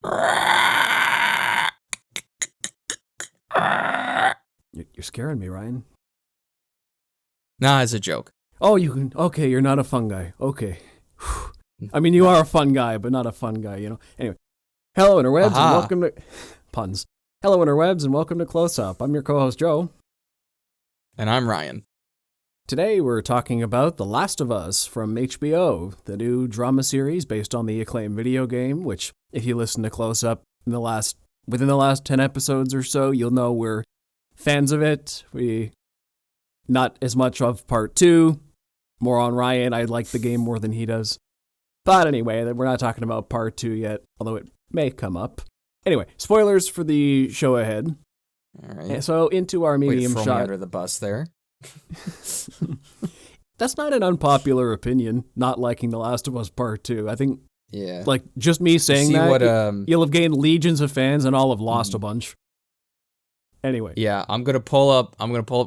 You're scaring me, Ryan. Nah, it's a joke. Oh, okay, you're not a fun guy. Okay. I mean, you are a fun guy, but not a fun guy, you know? Anyway. Hello, interwebs, and welcome to... Puns. Hello, interwebs, and welcome to Close Up. I'm your co-host, Joe. And I'm Ryan. Today, we're talking about The Last of Us from HBO, the new drama series based on the acclaimed video game, which, if you listen to Close Up within the last 10 episodes or so, you'll know we're fans of it. Not as much of part 2. More on Ryan. I like the game more than he does. But anyway, we're not talking about part 2 yet, although it may come up. Anyway, spoilers for the show ahead. All right. So into our medium throw shot. me under the bus there. That's not an unpopular opinion, not liking The Last of Us Part 2. I think, yeah, like, just me saying that, what, you'll have gained legions of fans and all have lost a bunch. Anyway. Yeah, I'm gonna pull up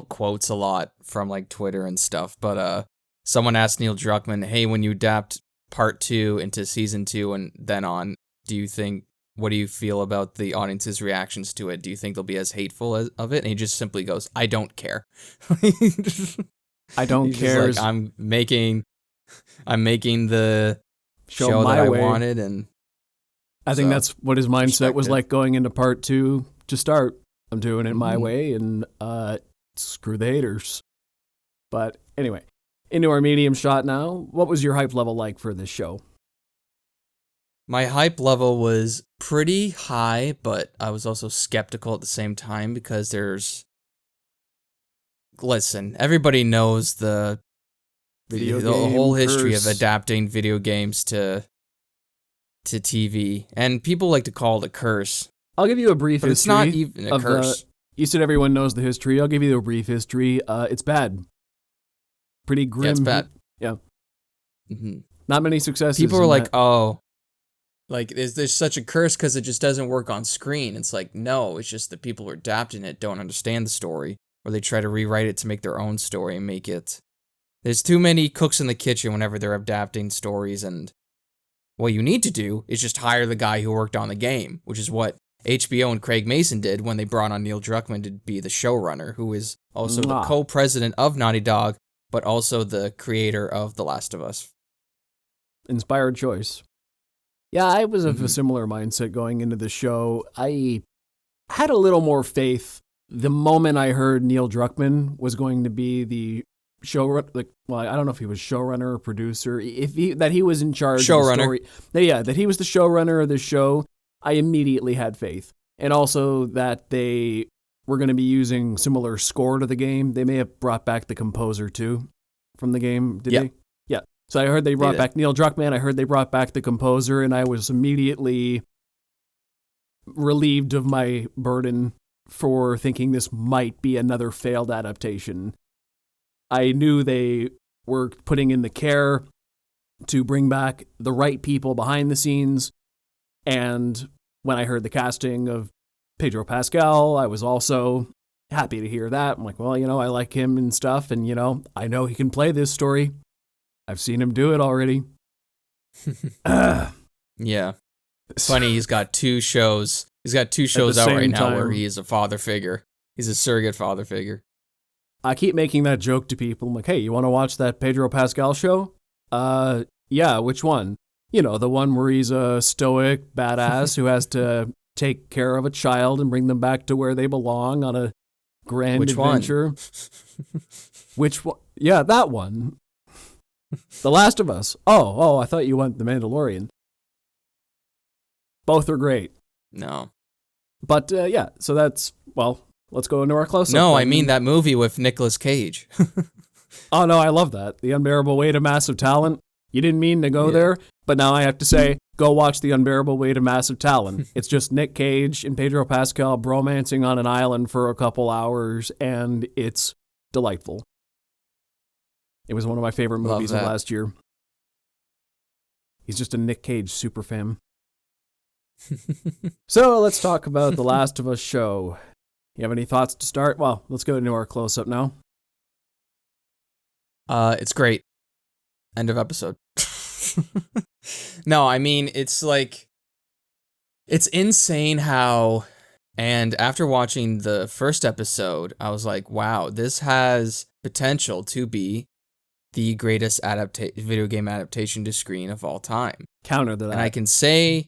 quotes a lot from like Twitter and stuff, but someone asked Neil Druckmann, hey, when you adapt part 2 into season 2 and then on, what do you feel about the audience's reactions to it? Do you think they'll be as hateful of it? And he just simply goes, I don't care. I don't care. Like, I'm making the show that I wanted, and I think that's what his mindset was like going into part 2 to start. I'm doing it my way, and screw the haters. But anyway, into our medium shot now. What was your hype level like for this show? My hype level was pretty high, but I was also skeptical at the same time because everybody knows the whole history of adapting video games to TV, and people like to call it a curse. I'll give you a brief history. It's not even a curse. You said everyone knows the history. I'll give you a brief history. It's bad. Pretty grim. Yeah, it's bad. Yeah. Mm-hmm. Not many successes. People are like, oh, like, there's such a curse because it just doesn't work on screen. It's like, no, it's just that people who are adapting it don't understand the story, or they try to rewrite it to make their own story and make it... There's too many cooks in the kitchen whenever they're adapting stories, and what you need to do is just hire the guy who worked on the game, which is what HBO and Craig Mason did when they brought on Neil Druckmann to be the showrunner, who is also the co-president of Naughty Dog, but also the creator of The Last of Us. Inspired choice. Yeah, I was of a similar mindset going into the show. I had a little more faith the moment I heard Neil Druckmann was going to be the showrunner. I don't know if he was showrunner or producer. That he was in charge of the story. Yeah, that he was the showrunner of the show. I immediately had faith. And also that they were going to be using similar score to the game. They may have brought back the composer too from the game, did they? Yeah. So I heard they brought back Neil Druckmann. I heard they brought back the composer, and I was immediately relieved of my burden for thinking this might be another failed adaptation. I knew they were putting in the care to bring back the right people behind the scenes. And when I heard the casting of Pedro Pascal, I was also happy to hear that. I'm like, well, I like him and stuff, and, I know he can play this story. I've seen him do it already. Yeah. Funny, he's got 2 shows. He's got 2 shows out right now where he is a father figure. He's a surrogate father figure. I keep making that joke to people. I'm like, hey, you want to watch that Pedro Pascal show? Yeah, which one? The one where he's a stoic badass who has to take care of a child and bring them back to where they belong on a grand adventure. Which one? Yeah, that one. The Last of Us. Oh, I thought you went The Mandalorian. Both are great. No. But, yeah, so that's, let's go into our close-up. No, I mean that movie with Nicolas Cage. Oh, no, I love that. The Unbearable Weight of Massive Talent. You didn't mean to go there, but now I have to say, go watch The Unbearable Weight of Massive Talent. It's just Nick Cage and Pedro Pascal bromancing on an island for a couple hours, and it's delightful. It was one of my favorite movies of last year. He's just a Nick Cage super fan. So let's talk about The Last of Us show. You have any thoughts to start? Well, let's go into our close-up now. It's great. End of episode. No, I mean, it's like, It's insane how, and after watching the first episode, I was like, wow, this has potential to be the greatest video game adaptation to screen of all time. Counter to that. And I can say,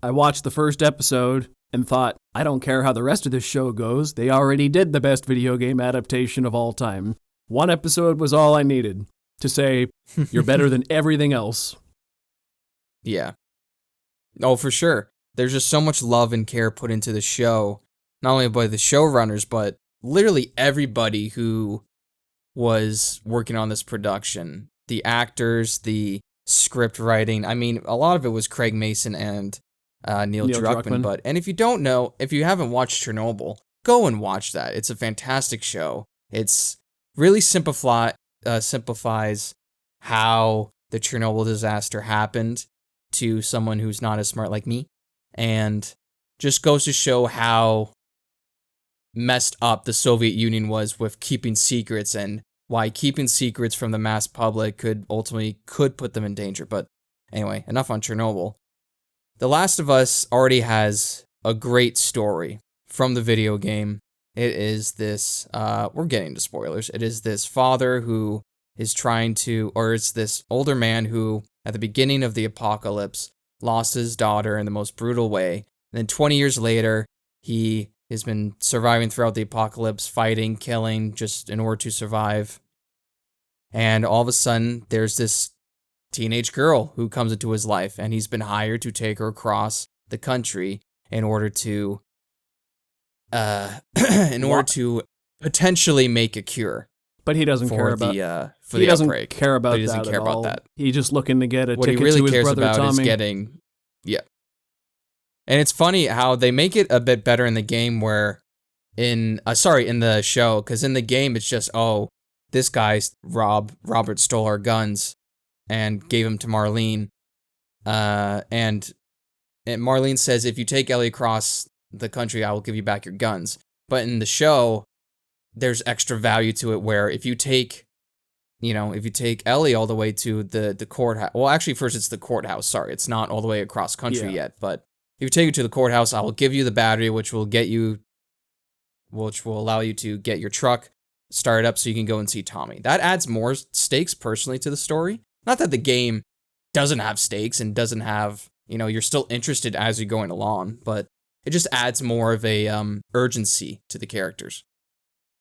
I watched the first episode and thought, I don't care how the rest of this show goes. They already did the best video game adaptation of all time. One episode was all I needed to say, you're better than everything else. Yeah. Oh, for sure. There's just so much love and care put into the show, not only by the showrunners, but literally everybody who was working on this production. The actors, the script writing. I mean, a lot of it was Craig Mason and Neil Druckmann. But if you don't know, if you haven't watched Chernobyl, go and watch that. It's a fantastic show. It's really simplifies how the Chernobyl disaster happened to someone who's not as smart like me, and just goes to show how messed up the Soviet Union was with keeping secrets, and why keeping secrets from the mass public could put them in danger. But anyway, enough on Chernobyl. The Last of Us already has a great story from the video game. It is this, we're getting into spoilers. It is this father who is it's this older man who, at the beginning of the apocalypse, lost his daughter in the most brutal way. And then 20 years later, he has been surviving throughout the apocalypse, fighting, killing, just in order to survive. And all of a sudden, there's this teenage girl who comes into his life, and he's been hired to take her across the country in order to potentially make a cure. But he doesn't care about the outbreak. Care about he doesn't that care at about all. that. He's just looking to get a what ticket he really to his cares brother about Tommy. is getting, yeah. And it's funny how they make it a bit better in the game, where in the show, because in the game it's just, oh, this guy Robert stole our guns and gave them to Marlene, and Marlene says, if you take Ellie across the country, I will give you back your guns. But in the show, there's extra value to it, where if you take Ellie all the way to the courthouse, well, actually, first it's the courthouse. Sorry, it's not all the way across country yet. But if you take her to the courthouse, I will give you the battery, which will allow you to get your truck started up so you can go and see Tommy. That adds more stakes personally to the story. Not that the game doesn't have stakes and doesn't have, you're still interested as you're going along, but it just adds more of a urgency to the characters.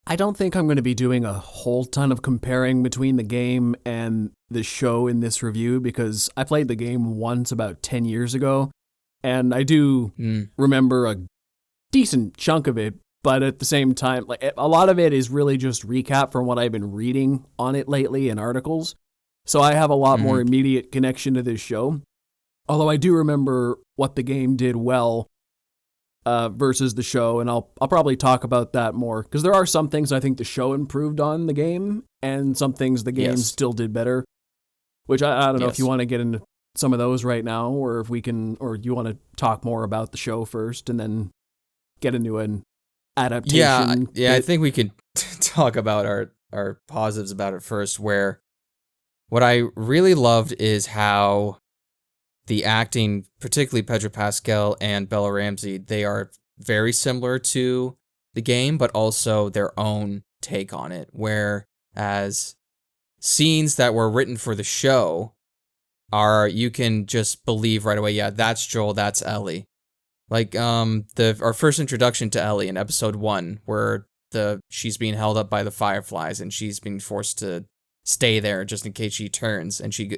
I don't think I'm going to be doing a whole ton of comparing between the game and the show in this review, because I played the game once about 10 years ago, and I do remember a decent chunk of it, but at the same time, like, a lot of it is really just recap from what I've been reading on it lately in articles. So I have a lot more immediate connection to this show. Although I do remember what the game did well versus the show, and I'll probably talk about that more, because there are some things I think the show improved on the game, and some things the game still did better, which I don't know if you want to get into some of those right now, or if we can, or you want to talk more about the show first and then get into an adaptation. Yeah, I think we could talk about our positives about it first, where what I really loved is how the acting, particularly Pedro Pascal and Bella Ramsey, they are very similar to the game, but also their own take on it. Whereas scenes that were written for the show you can just believe right away, yeah, that's Joel, that's Ellie. Like our first introduction to Ellie in episode 1, where she's being held up by the fireflies and she's being forced to stay there just in case she turns, and she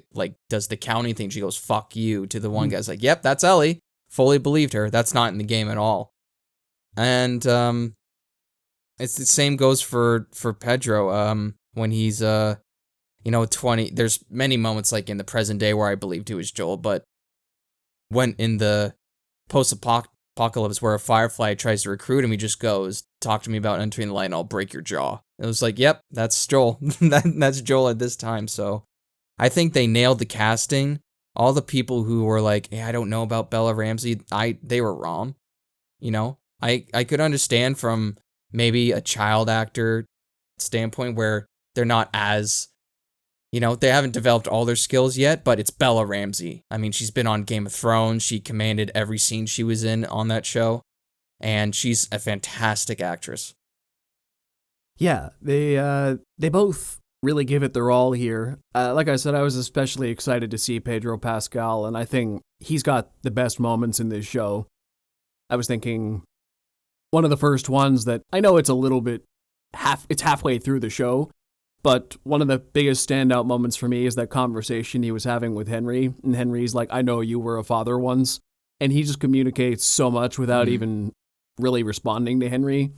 does the counting thing. She goes, fuck you, to the one guy's like, yep, that's Ellie. Fully believed her. That's not in the game at all. And it's the same goes for Pedro when he's 20. There's many moments like in the present day where I believed he was Joel, but when in the post-apocalypse where a firefly tries to recruit him, he just goes, talk to me about entering the light and I'll break your jaw. It was like, yep, that's Joel. That's Joel at this time. So I think they nailed the casting. All the people who were like, hey, I don't know about Bella Ramsey, they were wrong. I could understand from maybe a child actor standpoint where they're not as, they haven't developed all their skills yet, but it's Bella Ramsey. I mean, she's been on Game of Thrones. She commanded every scene she was in on that show, and she's a fantastic actress. Yeah, they both really give it their all here. Like I said, I was especially excited to see Pedro Pascal, and I think he's got the best moments in this show. I was thinking one of the first ones that I know it's a little bit it's halfway through the show, but one of the biggest standout moments for me is that conversation he was having with Henry. And Henry's like, I know you were a father once. And he just communicates so much without even really responding to Henry.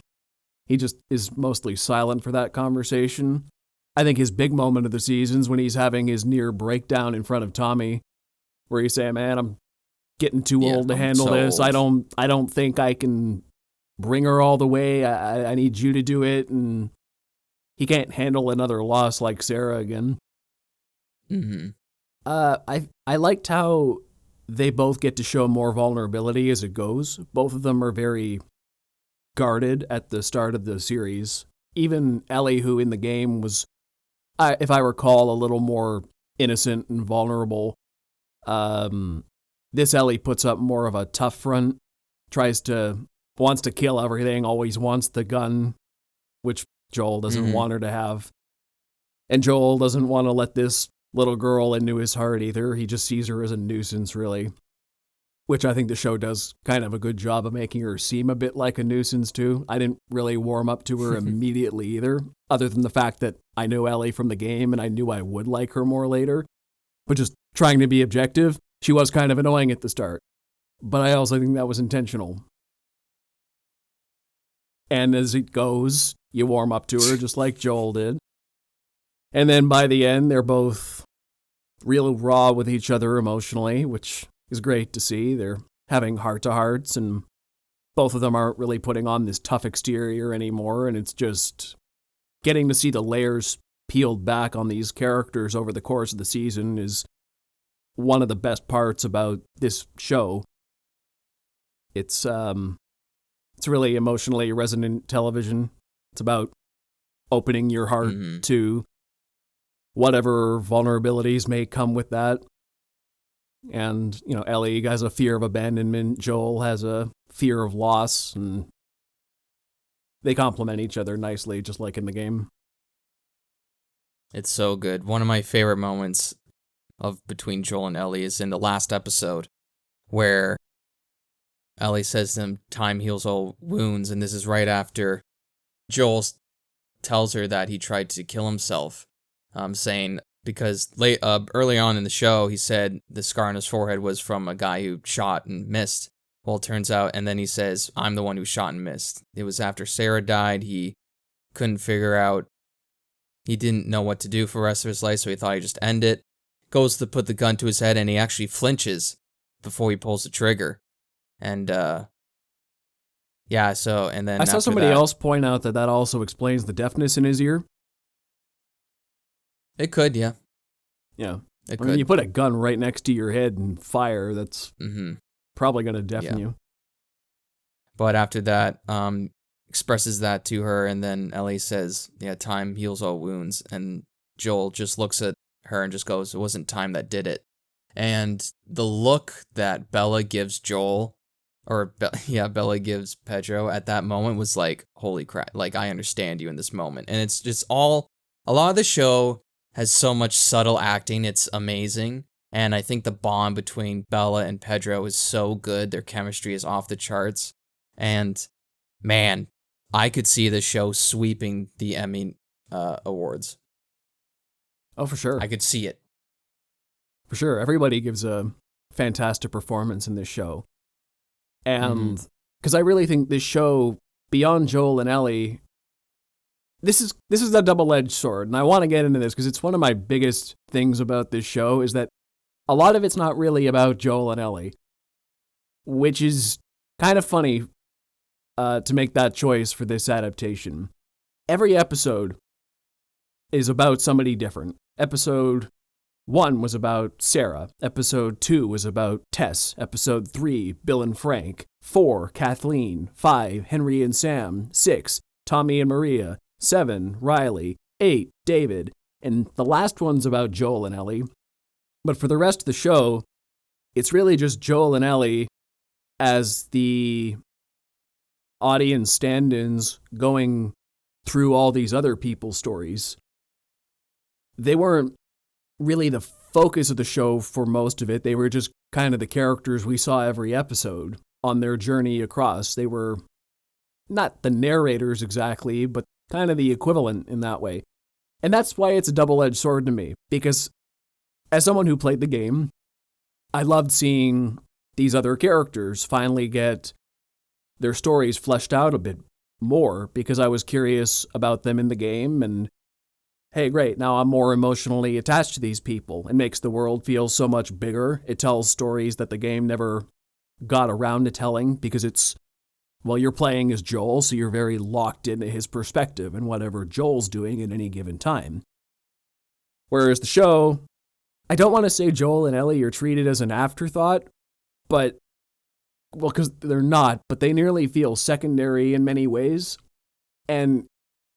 He just is mostly silent for that conversation. I think his big moment of the season is when he's having his near breakdown in front of Tommy, where he's saying, man, I'm getting too old to handle this. I don't think I can bring her all the way. I need you to do it. And he can't handle another loss like Sarah again. Mm-hmm. I liked how they both get to show more vulnerability as it goes. Both of them are very guarded at the start of the series. Even Ellie, who in the game was, if I recall, a little more innocent and vulnerable. This Ellie puts up more of a tough front, wants to kill everything, always wants the gun, which Joel doesn't want her to have. And Joel doesn't want to let this little girl into his heart either. He just sees her as a nuisance, really. Which I think the show does kind of a good job of making her seem a bit like a nuisance, too. I didn't really warm up to her immediately either, other than the fact that I knew Ellie from the game and I knew I would like her more later. But just trying to be objective, she was kind of annoying at the start. But I also think that was intentional. And as it goes, you warm up to her just like Joel did. And then by the end, they're both real raw with each other emotionally, which is great to see. They're having heart-to-hearts, and both of them aren't really putting on this tough exterior anymore, and it's just getting to see the layers peeled back on these characters over the course of the season is one of the best parts about this show. It's really emotionally resonant television. It's about opening your heart to whatever vulnerabilities may come with that. And, Ellie has a fear of abandonment. Joel has a fear of loss. And they complement each other nicely, just like in the game. It's so good. One of my favorite moments between Joel and Ellie is in the last episode, where Ellie says to him, time heals all wounds, and this is right after Joel tells her that he tried to kill himself, saying, because early on in the show, he said the scar on his forehead was from a guy who shot and missed. Well, it turns out, and then he says, I'm the one who shot and missed. It was after Sarah died. He couldn't figure out, he didn't know what to do for the rest of his life, so he thought he'd just end it. Goes to put the gun to his head, and he actually flinches before he pulls the trigger. And, and then I saw somebody else point out that also explains the deafness in his ear. It could, yeah. Yeah. When you put a gun right next to your head and fire, that's probably going to deafen you. But after that, expresses that to her, and then Ellie says, time heals all wounds. And Joel just looks at her and just goes, it wasn't time that did it. And the look that Bella gives Joel, Bella gives Pedro at that moment was like, holy crap, like, I understand you in this moment. And it's just a lot of the show has so much subtle acting, it's amazing. And I think the bond between Bella and Pedro is so good, their chemistry is off the charts. And man, I could see the show sweeping the Emmy awards. Oh, for sure. I could see it. For sure. Everybody gives a fantastic performance in this show. And because I really think this show, beyond Joel and Ellie, this is a double-edged sword. And I want to get into this because it's one of my biggest things about this show is that a lot of it's not really about Joel and Ellie, which is kind of funny to make that choice for this adaptation. Every episode is about somebody different. Episode 1 was about Sarah. Episode 2 was about Tess. Episode 3, Bill and Frank. 4, Kathleen. 5, Henry and Sam. 6, Tommy and Maria. 7, Riley. 8, David. And the last one's about Joel and Ellie. But for the rest of the show, it's really just Joel and Ellie as the audience stand-ins going through all these other people's stories. They weren't really the focus of the show for most of it. They were just kind of the characters we saw every episode on their journey across. They were not the narrators exactly, but kind of the equivalent in that way. And that's why it's a double-edged sword to me, because as someone who played the game, I loved seeing these other characters finally get their stories fleshed out a bit more, because I was curious about them in the game, and hey, great, now I'm more emotionally attached to these people. It makes the world feel so much bigger. It tells stories that the game never got around to telling, because it's, well, you're playing as Joel, so you're very locked into his perspective and whatever Joel's doing at any given time. Whereas the show, I don't want to say Joel and Ellie are treated as an afterthought, but, well, because they're not, but they nearly feel secondary in many ways. And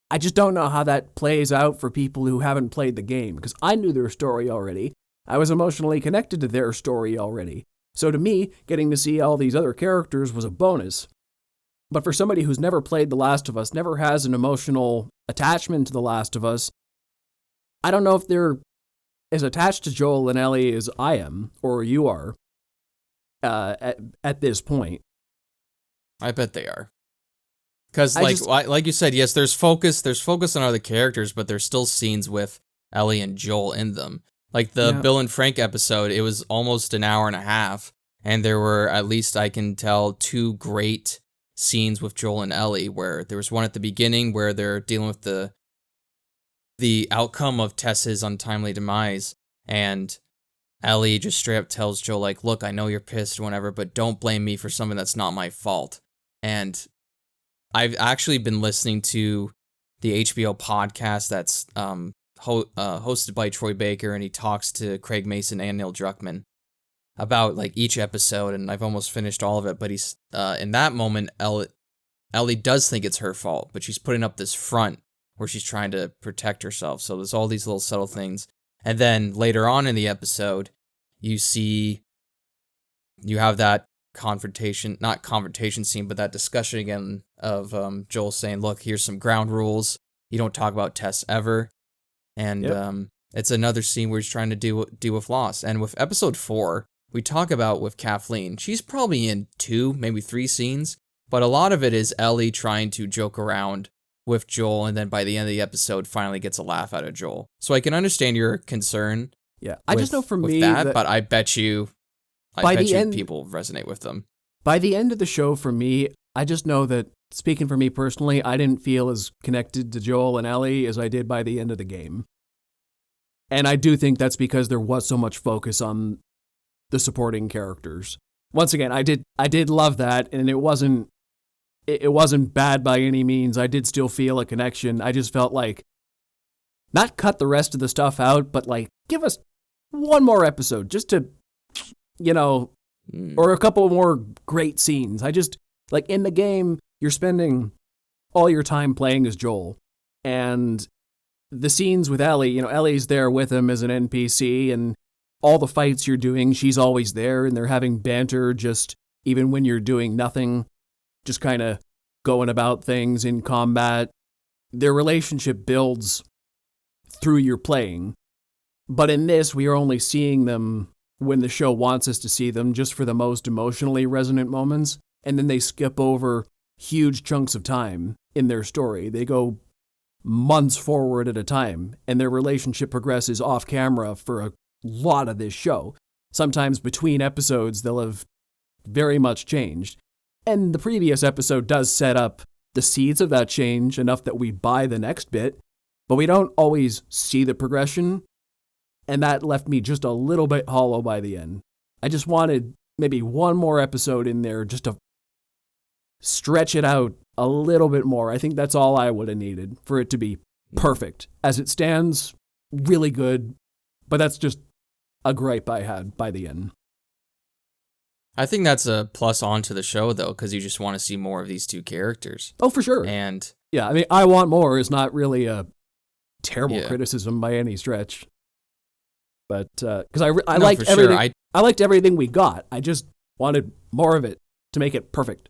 I just don't know how that plays out for people who haven't played the game, because I knew their story already. I was emotionally connected to their story already. So to me, getting to see all these other characters was a bonus. But for somebody who's never played The Last of Us, never has an emotional attachment to The Last of Us, I don't know if they're as attached to Joel and Ellie as I am, or you are, at this point. I bet they are. Because, like you said, yes, there's focus on other characters, but there's still scenes with Ellie and Joel in them. Like the Bill and Frank episode, it was almost an hour and a half, and there were, at least I can tell, 2 great scenes with Joel and Ellie, where there was one at the beginning where they're dealing with the outcome of Tess's untimely demise, and Ellie just straight up tells Joel, like, look, I know you're pissed or whatever, but don't blame me for something that's not my fault. And I've actually been listening to the HBO podcast that's hosted by Troy Baker, and he talks to Craig Mason and Neil Druckmann about like each episode, and I've almost finished all of it. But he's in that moment, Ellie does think it's her fault, but she's putting up this front where she's trying to protect herself. So there's all these little subtle things, and then later on in the episode, you have that not confrontation scene, but that discussion again of Joel saying, look, here's some ground rules. You don't talk about Tess ever. And it's another scene where he's trying to deal with loss. And with episode 4, we talk about with Kathleen. She's probably in 2, maybe 3 scenes, but a lot of it is Ellie trying to joke around with Joel, and then by the end of the episode, finally gets a laugh out of Joel. So I can understand your concern. Yeah, I just know for me that, but I bet you people resonate with them. By the end of the show, for me, I just know that, speaking for me personally, I didn't feel as connected to Joel and Ellie as I did by the end of the game. And I do think that's because there was so much focus on the supporting characters. Once again, I did love that, and it wasn't bad by any means. I did still feel a connection. I just felt like, not cut the rest of the stuff out, but like, give us one more episode just to, or a couple more great scenes. I just, like, in the game, you're spending all your time playing as Joel, and the scenes with Ellie, Ellie's there with him as an NPC, and all the fights you're doing, she's always there, and they're having banter just even when you're doing nothing, just kind of going about things in combat. Their relationship builds through your playing. But in this, we are only seeing them when the show wants us to see them, just for the most emotionally resonant moments, and then they skip over huge chunks of time in their story. They go months forward at a time, and their relationship progresses off camera for a lot of this show. Sometimes between episodes, they'll have very much changed. And the previous episode does set up the seeds of that change enough that we buy the next bit, but we don't always see the progression, and that left me just a little bit hollow by the end. I just wanted maybe one more episode in there just to stretch it out a little bit more. I think that's all I would have needed for it to be perfect. As it stands, really good, but that's just a gripe I had by the end. I think that's a plus on to the show, though, because you just want to see more of these 2 characters. Oh, for sure. And yeah, I mean, I want more is not really terrible criticism by any stretch. But because I No, liked for sure. everything, I liked everything we got. I just wanted more of it to make it perfect.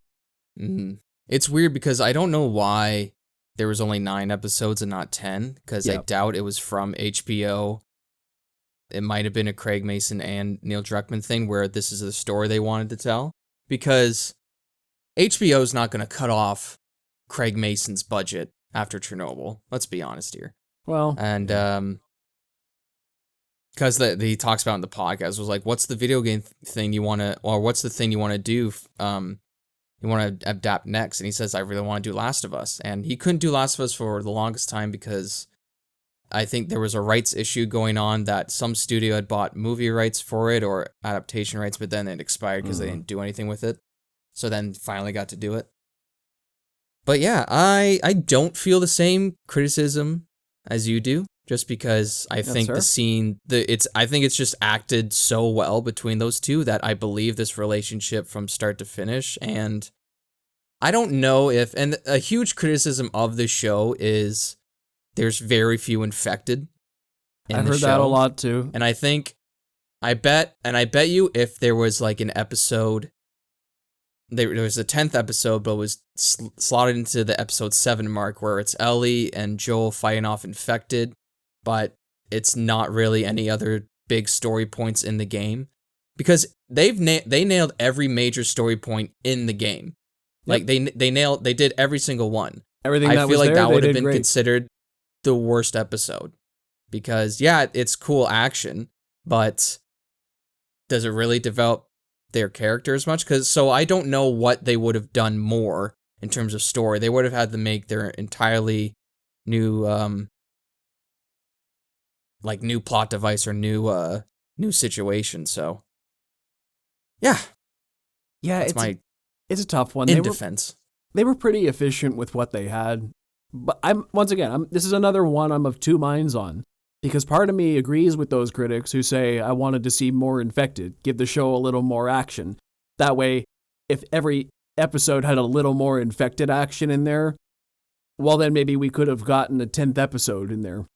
It's weird because I don't know why there was only 9 episodes and not 10, because I Yeah. doubt it was from HBO. It might have been a Craig Mason and Neil Druckmann thing where this is the story they wanted to tell, because HBO is not going to cut off Craig Mason's budget after Chernobyl. Let's be honest here. Well, And because he talks about in the podcast was like, what's the video game thing you want to, or what's the thing you want to do? You want to adapt next? And he says, I really want to do Last of Us. And he couldn't do Last of Us for the longest time because I think there was a rights issue going on that some studio had bought movie rights for it or adaptation rights, but then it expired because they didn't do anything with it. So then finally got to do it. But yeah, I don't feel the same criticism as you do, just because I think sir. the scene, I think it's just acted so well between those two that I believe this relationship from start to finish. And I don't know if, and a huge criticism of the show is there's very few infected in I've the heard show. that a lot too. And I bet you if there was like an episode, there was a 10th episode, but was slotted into the episode 7 mark where it's Ellie and Joel fighting off infected, but it's not really any other big story points in the game, because they nailed every major story point in the game. Like they did every single one. Everything I that feel was like there, that they would have did been great. considered the worst episode, because yeah, it's cool action, but does it really develop their character as much? So I don't know what they would have done more in terms of story. They would have had to make their entirely new new plot device or new situation. So yeah, Yeah, it's a tough one. defense. They were pretty efficient with what they had. But this is another one I'm of two minds on, because part of me agrees with those critics who say I wanted to see more infected, give the show a little more action. That way, if every episode had a little more infected action in there, well, then maybe we could have gotten a 10th episode in there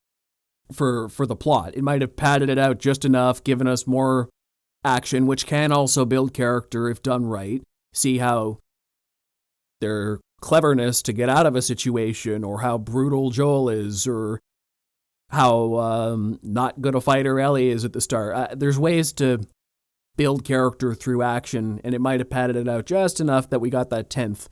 for the plot. It might have padded it out just enough, given us more action, which can also build character if done right. See how their cleverness to get out of a situation, or how brutal Joel is, or how not good a fighter Ellie is at the start. There's ways to build character through action, and it might have padded it out just enough that we got that 10th.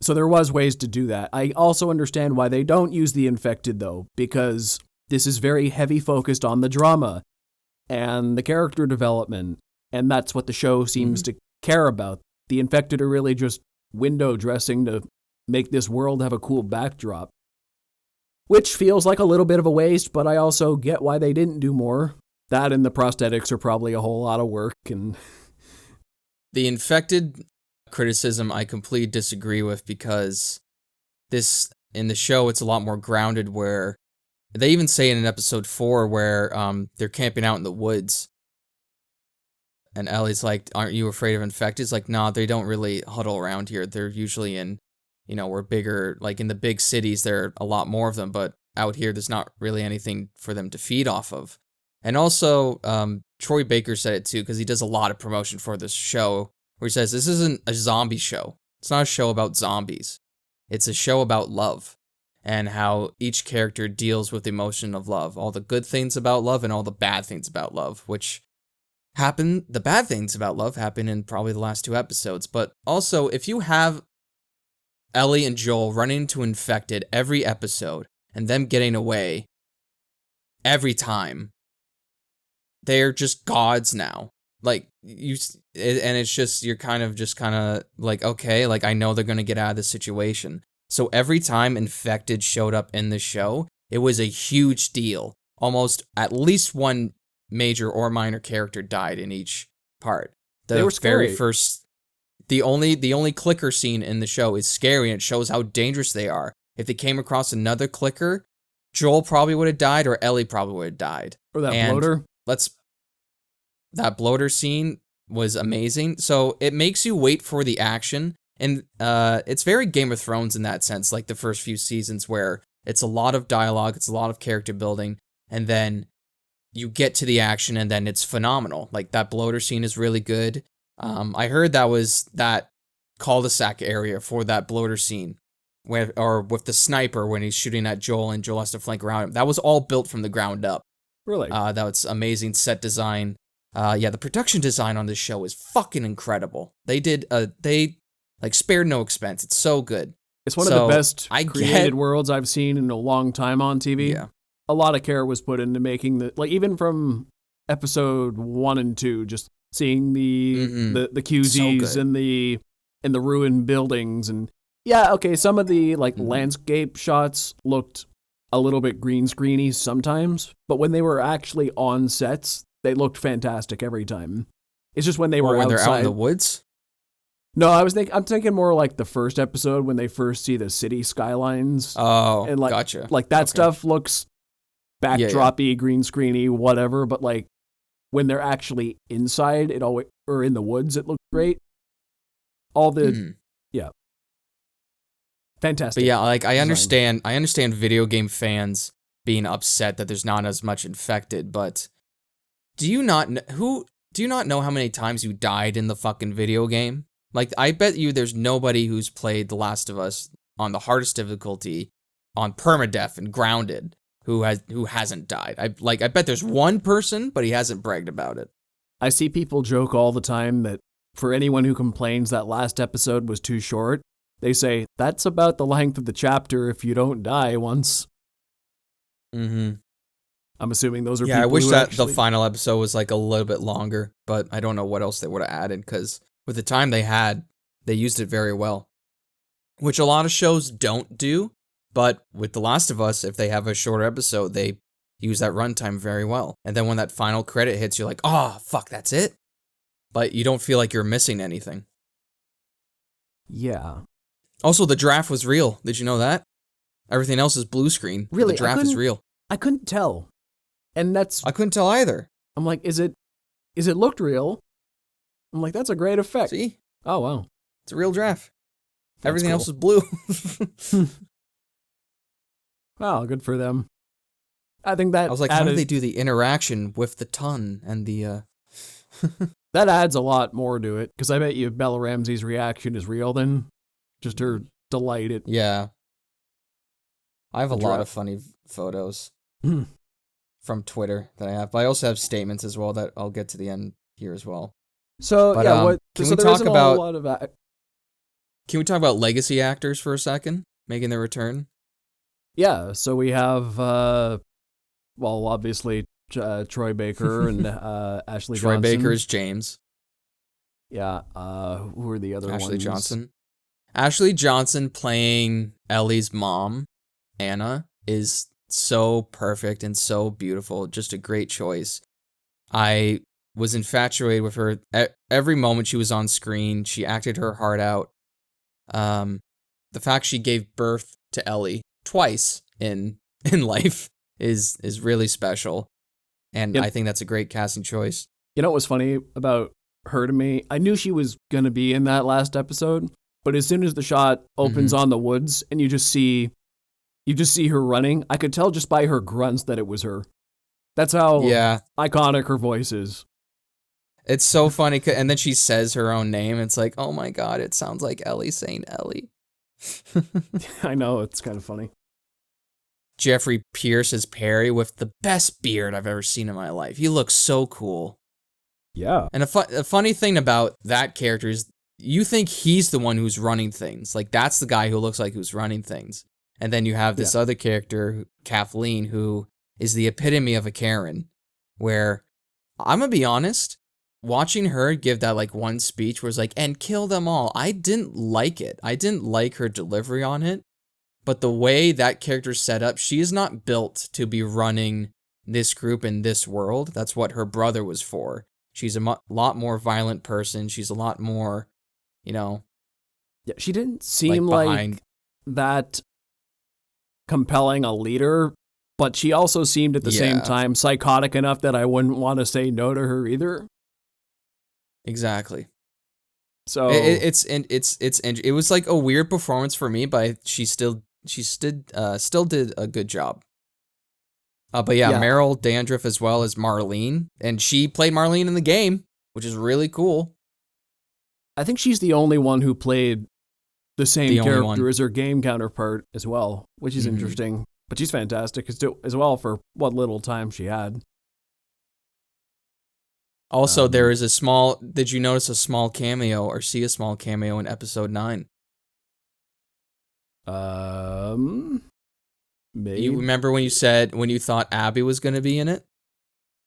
So there was ways to do that. I also understand why they don't use the infected, though, because this is very heavy focused on the drama and the character development, and that's what the show seems to care about. The infected are really just window dressing to make this world have a cool backdrop, which feels like a little bit of a waste, but I also get why they didn't do more. That and the prosthetics are probably a whole lot of work. And the infected criticism I completely disagree with, because this in the show it's a lot more grounded, where they even say in episode 4 where they're camping out in the woods. And Ellie's like, aren't you afraid of infected? It's like, no, they don't really huddle around here. They're usually in, we're bigger, like in the big cities, there are a lot more of them, but out here, there's not really anything for them to feed off of. And also, Troy Baker said it too, because he does a lot of promotion for this show, where he says, this isn't a zombie show. It's not a show about zombies. It's a show about love, and how each character deals with the emotion of love, all the good things about love and all the bad things about love, which the bad things about love happen in probably the last 2 episodes. But also, if you have Ellie and Joel running into infected every episode and them getting away every time, they're just gods now. Like, and it's just, you're kind of like, okay, like, I know they're going to get out of this situation. So every time infected showed up in the show, it was a huge deal. Almost at least one major or minor character died in each part. They were scary. Very first, the only clicker scene in the show is scary, and it shows how dangerous they are. If they came across another clicker, Joel probably would have died, or Ellie probably would have died. or that bloater. That bloater scene was amazing. So it makes you wait for the action, and it's very Game of Thrones in that sense, like the first few seasons where It's a lot of dialogue, it's a lot of character building, and then you get to the action, and then it's phenomenal. Like, that bloater scene is really good. I heard that was that cul-de-sac area for that bloater scene, or with the sniper when he's shooting at Joel and Joel has to flank around him. That was all built from the ground up. Really? That was amazing set design. The production design on this show is fucking incredible. They spared no expense. It's so good. It's one of the best created worlds I've seen in a long time on TV. Yeah. A lot of care was put into making even from episode 1 and 2, just seeing the QZs so and the ruined buildings, and some of the landscape shots looked a little bit green screeny sometimes, but when they were actually on sets, they looked fantastic every time. It's just when they were when outside. They're out in the woods. No, I'm thinking more like the first episode when they first see the city skylines. Oh, and gotcha. Like that stuff looks backdroppy, green screeny, whatever. But like when they're actually inside, or in the woods, it looks great. All the fantastic. But I understand video game fans being upset that there's not as much infected. But do you not know how many times you died in the fucking video game? Like, I bet you there's nobody who's played The Last of Us on the hardest difficulty, on permadeath and grounded, who hasn't died. I bet there's one person, but he hasn't bragged about it. I see people joke all the time that for anyone who complains that last episode was too short, they say that's about the length of the chapter if you don't die once. Mm-hmm. I'm assuming those are people I wish who that actually... the final episode was like a little bit longer, but I don't know what else they would have added, because with the time they had, they used it very well. Which a lot of shows don't do, but with The Last of Us, if they have a shorter episode, they use that runtime very well. And then when that final credit hits, you're like, oh, fuck, that's it? But you don't feel like you're missing anything. Yeah. Also, the draft was real. Did you know that? Everything else is blue screen. Really? The draft is real. I couldn't tell. And I couldn't tell either. I'm like, is it looked real? I'm like, that's a great effect. See? Oh, wow. It's a real draft. That's Everything cool. else is blue. Wow, good for them. I think that I was like, how do they do the interaction with the ton and the... That adds a lot more to it, because I bet you Bella Ramsey's reaction is real then. Just her delight at... Yeah. I have a lot of funny photos from Twitter that I have, but I also have statements as well that I'll get to the end here as well. So, but, can we talk about... Can we talk about legacy actors for a second, making their return? Yeah, so we have, obviously, Troy Baker and Ashley Johnson. Troy Baker is James. Yeah, who are the other ones? Ashley Johnson. Ashley Johnson playing Ellie's mom, Anna, is so perfect and so beautiful. Just a great choice. I was infatuated with her. Every moment she was on screen, she acted her heart out. The fact she gave birth to Ellie twice in life is really special. And I think that's a great casting choice. You know what was funny about her to me? I knew she was going to be in that last episode, but as soon as the shot opens on the woods and you just see her running, I could tell just by her grunts that it was her. That's how iconic her voice is. It's so funny, and then she says her own name. It's like, oh my god, it sounds like Ellie saying Ellie. I know, it's kind of funny. Jeffrey Pierce as Perry with the best beard I've ever seen in my life. He looks so cool. Yeah. And a funny thing about that character is you think he's the one who's running things. Like, that's the guy who looks like who's running things. And then you have this other character, Kathleen, who is the epitome of a Karen, where, I'm gonna be honest, watching her give that like one speech where it's like, and kill them all, I didn't like it. I didn't like her delivery on it. But the way that character's set up, she is not built to be running this group in this world. That's what her brother was for. She's a lot more violent person. She's a lot more, Yeah, she didn't seem like that compelling a leader, but she also seemed at the same time psychotic enough that I wouldn't want to say no to her either. Exactly. So it was like a weird performance for me, but she still she still did a good job. But yeah, Yeah. Meryl Dandruff as well as Marlene, and she played Marlene in the game, which is really cool. I think she's the only one who played the same The only character one. as her game counterpart as well, which is interesting. But she's fantastic as well for what little time she had. Also, there is a small. Did you notice a small cameo or see a small cameo in episode 9? Maybe. You remember when you thought Abby was going to be in it?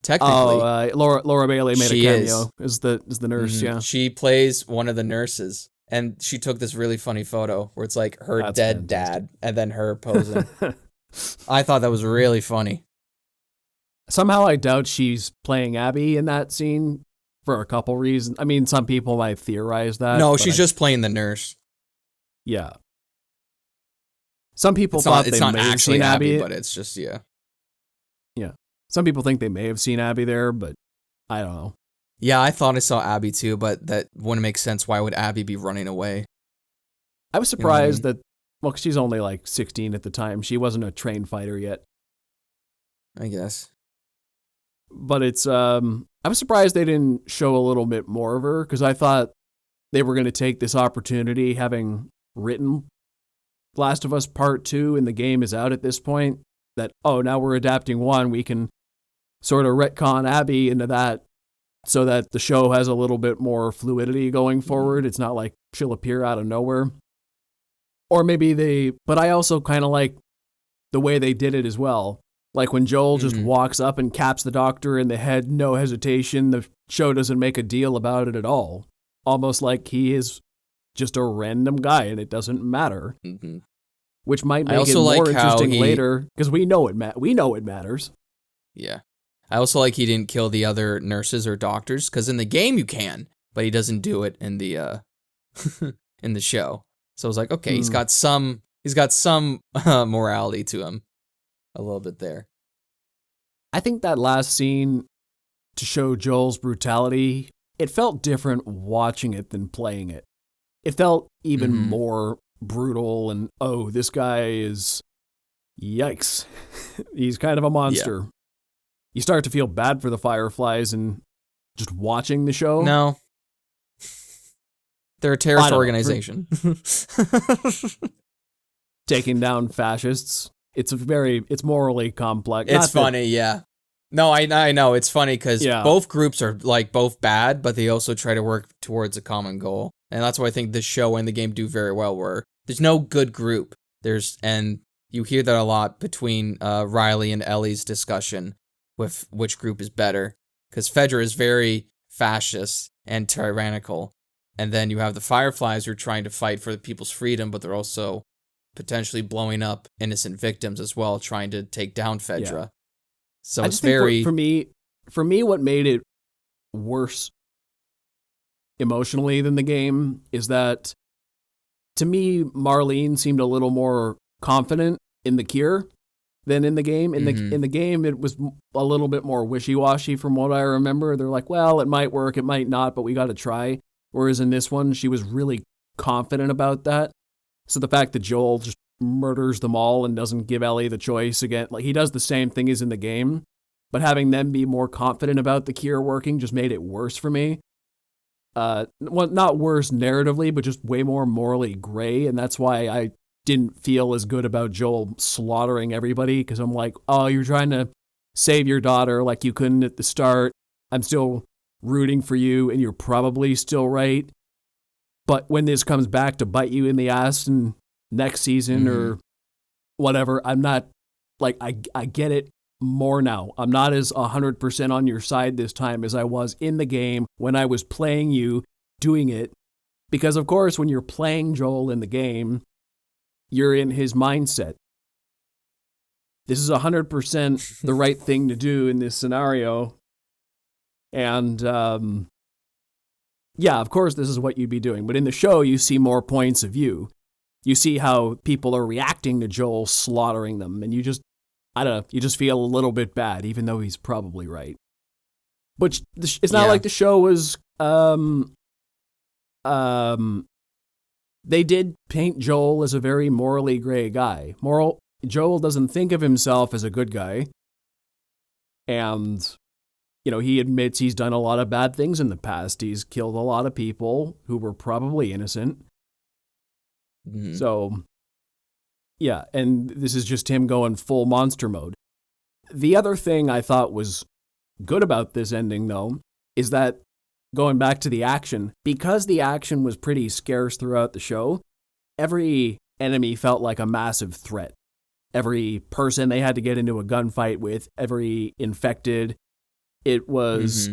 Technically, Laura Bailey made a she cameo as the nurse. Yeah, she plays one of the nurses, and she took this really funny photo where it's like her That's dead fantastic. dad and then her posing. I thought that was really funny. Somehow I doubt she's playing Abby in that scene for a couple reasons. I mean, some people might theorize that. No, but she's just playing the nurse. Yeah. Some people It's thought not they may have actually seen Abby, but it's just Yeah. Some people think they may have seen Abby there, but I don't know. Yeah, I thought I saw Abby too, but that wouldn't make sense. Why would Abby be running away? I was surprised that, well, 'cause she's only like 16 at the time. She wasn't a trained fighter yet. I guess. But it's, I was surprised they didn't show a little bit more of her, because I thought they were going to take this opportunity, having written Last of Us Part 2 and the game is out at this point, that, oh, now we're adapting 1, we can sort of retcon Abby into that so that the show has a little bit more fluidity going forward. It's not like she'll appear out of nowhere. Or maybe but I also kind of like the way they did it as well. Like when Joel just walks up and caps the doctor in the head, no hesitation, the show doesn't make a deal about it at all. Almost like he is just a random guy and it doesn't matter. Mm-hmm. Which might make it also more like how interesting later, because we know it matters. Yeah. I also like he didn't kill the other nurses or doctors, because in the game you can, but he doesn't do it in the in the show. So I was like, okay, he's got some morality to him, a little bit there. I think that last scene, to show Joel's brutality, it felt different watching it than playing it. It felt even more brutal, and oh, this guy is, yikes. He's kind of a monster. Yeah. You start to feel bad for the Fireflies and just watching the show. No. They're a terrorist organization. Taking down fascists. It's morally complex. It's funny, yeah. No, I know. It's funny because both groups are like both bad, but they also try to work towards a common goal. And that's why I think the show and the game do very well, where there's no good group. And you hear that a lot between Riley and Ellie's discussion with which group is better. Because Fedra is very fascist and tyrannical. And then you have the Fireflies who are trying to fight for the people's freedom, but they're also potentially blowing up innocent victims as well, trying to take down Fedra. Yeah. So it's very... For me, what made it worse emotionally than the game is that, to me, Marlene seemed a little more confident in the cure than in the game. In the game, it was a little bit more wishy-washy from what I remember. They're like, well, it might work, it might not, but we got to try. Whereas in this one, she was really confident about that. So the fact that Joel just murders them all and doesn't give Ellie the choice again, like he does the same thing as in the game, but having them be more confident about the cure working just made it worse for me. Well, not worse narratively, but just way more morally gray, and that's why I didn't feel as good about Joel slaughtering everybody, because I'm like, oh, you're trying to save your daughter like you couldn't at the start. I'm still rooting for you, and you're probably still right. But when this comes back to bite you in the ass in next season or whatever, I'm not, like, I get it more now. I'm not as 100% on your side this time as I was in the game when I was playing you doing it. Because, of course, when you're playing Joel in the game, you're in his mindset. This is 100% the right thing to do in this scenario. And, yeah, of course, this is what you'd be doing. But in the show, you see more points of view. You see how people are reacting to Joel slaughtering them. And you just, I don't know, you just feel a little bit bad, even though he's probably right. But it's not like the show was they did paint Joel as a very morally gray guy. Joel doesn't think of himself as a good guy. And, he admits he's done a lot of bad things in the past. He's killed a lot of people who were probably innocent. Mhm. So, yeah, and this is just him going full monster mode. The other thing I thought was good about this ending, though, is that going back to the action, because the action was pretty scarce throughout the show, every enemy felt like a massive threat. Every person they had to get into a gunfight with, every infected, it was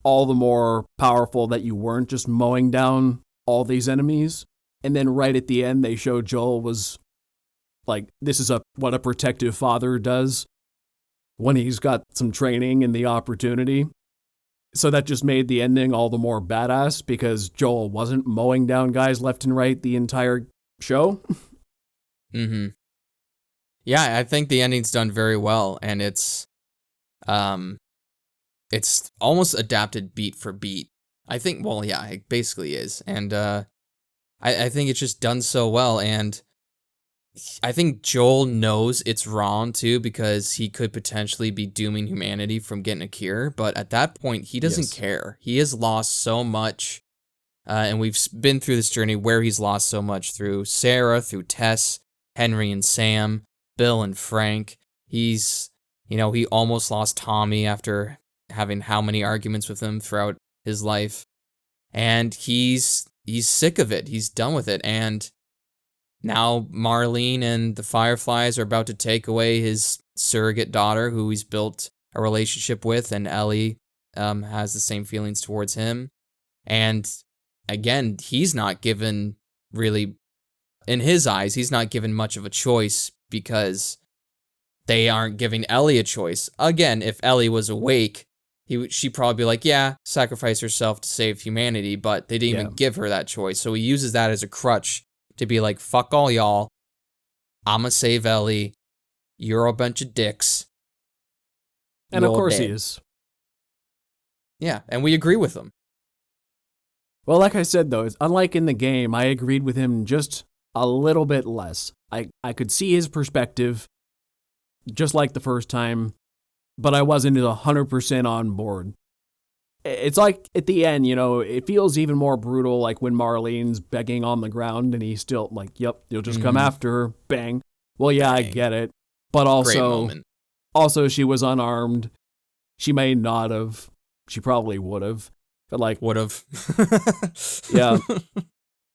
all the more powerful that you weren't just mowing down all these enemies. And then right at the end, they showed Joel was like, this is what a protective father does when he's got some training and the opportunity. So that just made the ending all the more badass because Joel wasn't mowing down guys left and right the entire show. Mm-hmm. Yeah, I think the ending's done very well, and it's almost adapted beat for beat. I think, well, yeah, it basically is. And I think it's just done so well, and I think Joel knows it's wrong, too, because he could potentially be dooming humanity from getting a cure, but at that point, he doesn't care. He has lost so much, and we've been through this journey where he's lost so much through Sarah, through Tess, Henry and Sam, Bill and Frank. He's, he almost lost Tommy after having how many arguments with him throughout his life, and he's sick of it. He's done with it, and now Marlene and the Fireflies are about to take away his surrogate daughter, who he's built a relationship with, and Ellie has the same feelings towards him. And again, he's not given really, in his eyes, he's not given much of a choice because they aren't giving Ellie a choice. Again, if Ellie was awake, she'd probably be like, yeah, sacrifice herself to save humanity, but they didn't even give her that choice. So he uses that as a crutch to be like, fuck all y'all, I'ma save Ellie, you're a bunch of dicks. And of course he is. Yeah, and we agree with him. Well, like I said, though, unlike in the game, I agreed with him just a little bit less. I could see his perspective, just like the first time, but I wasn't 100% on board. It's like at the end, it feels even more brutal, like when Marlene's begging on the ground and he's still like, yep, you'll just come after her, bang. Well, yeah, bang. I get it. But also she was unarmed. She may not have. She probably would have. But would have. Yeah.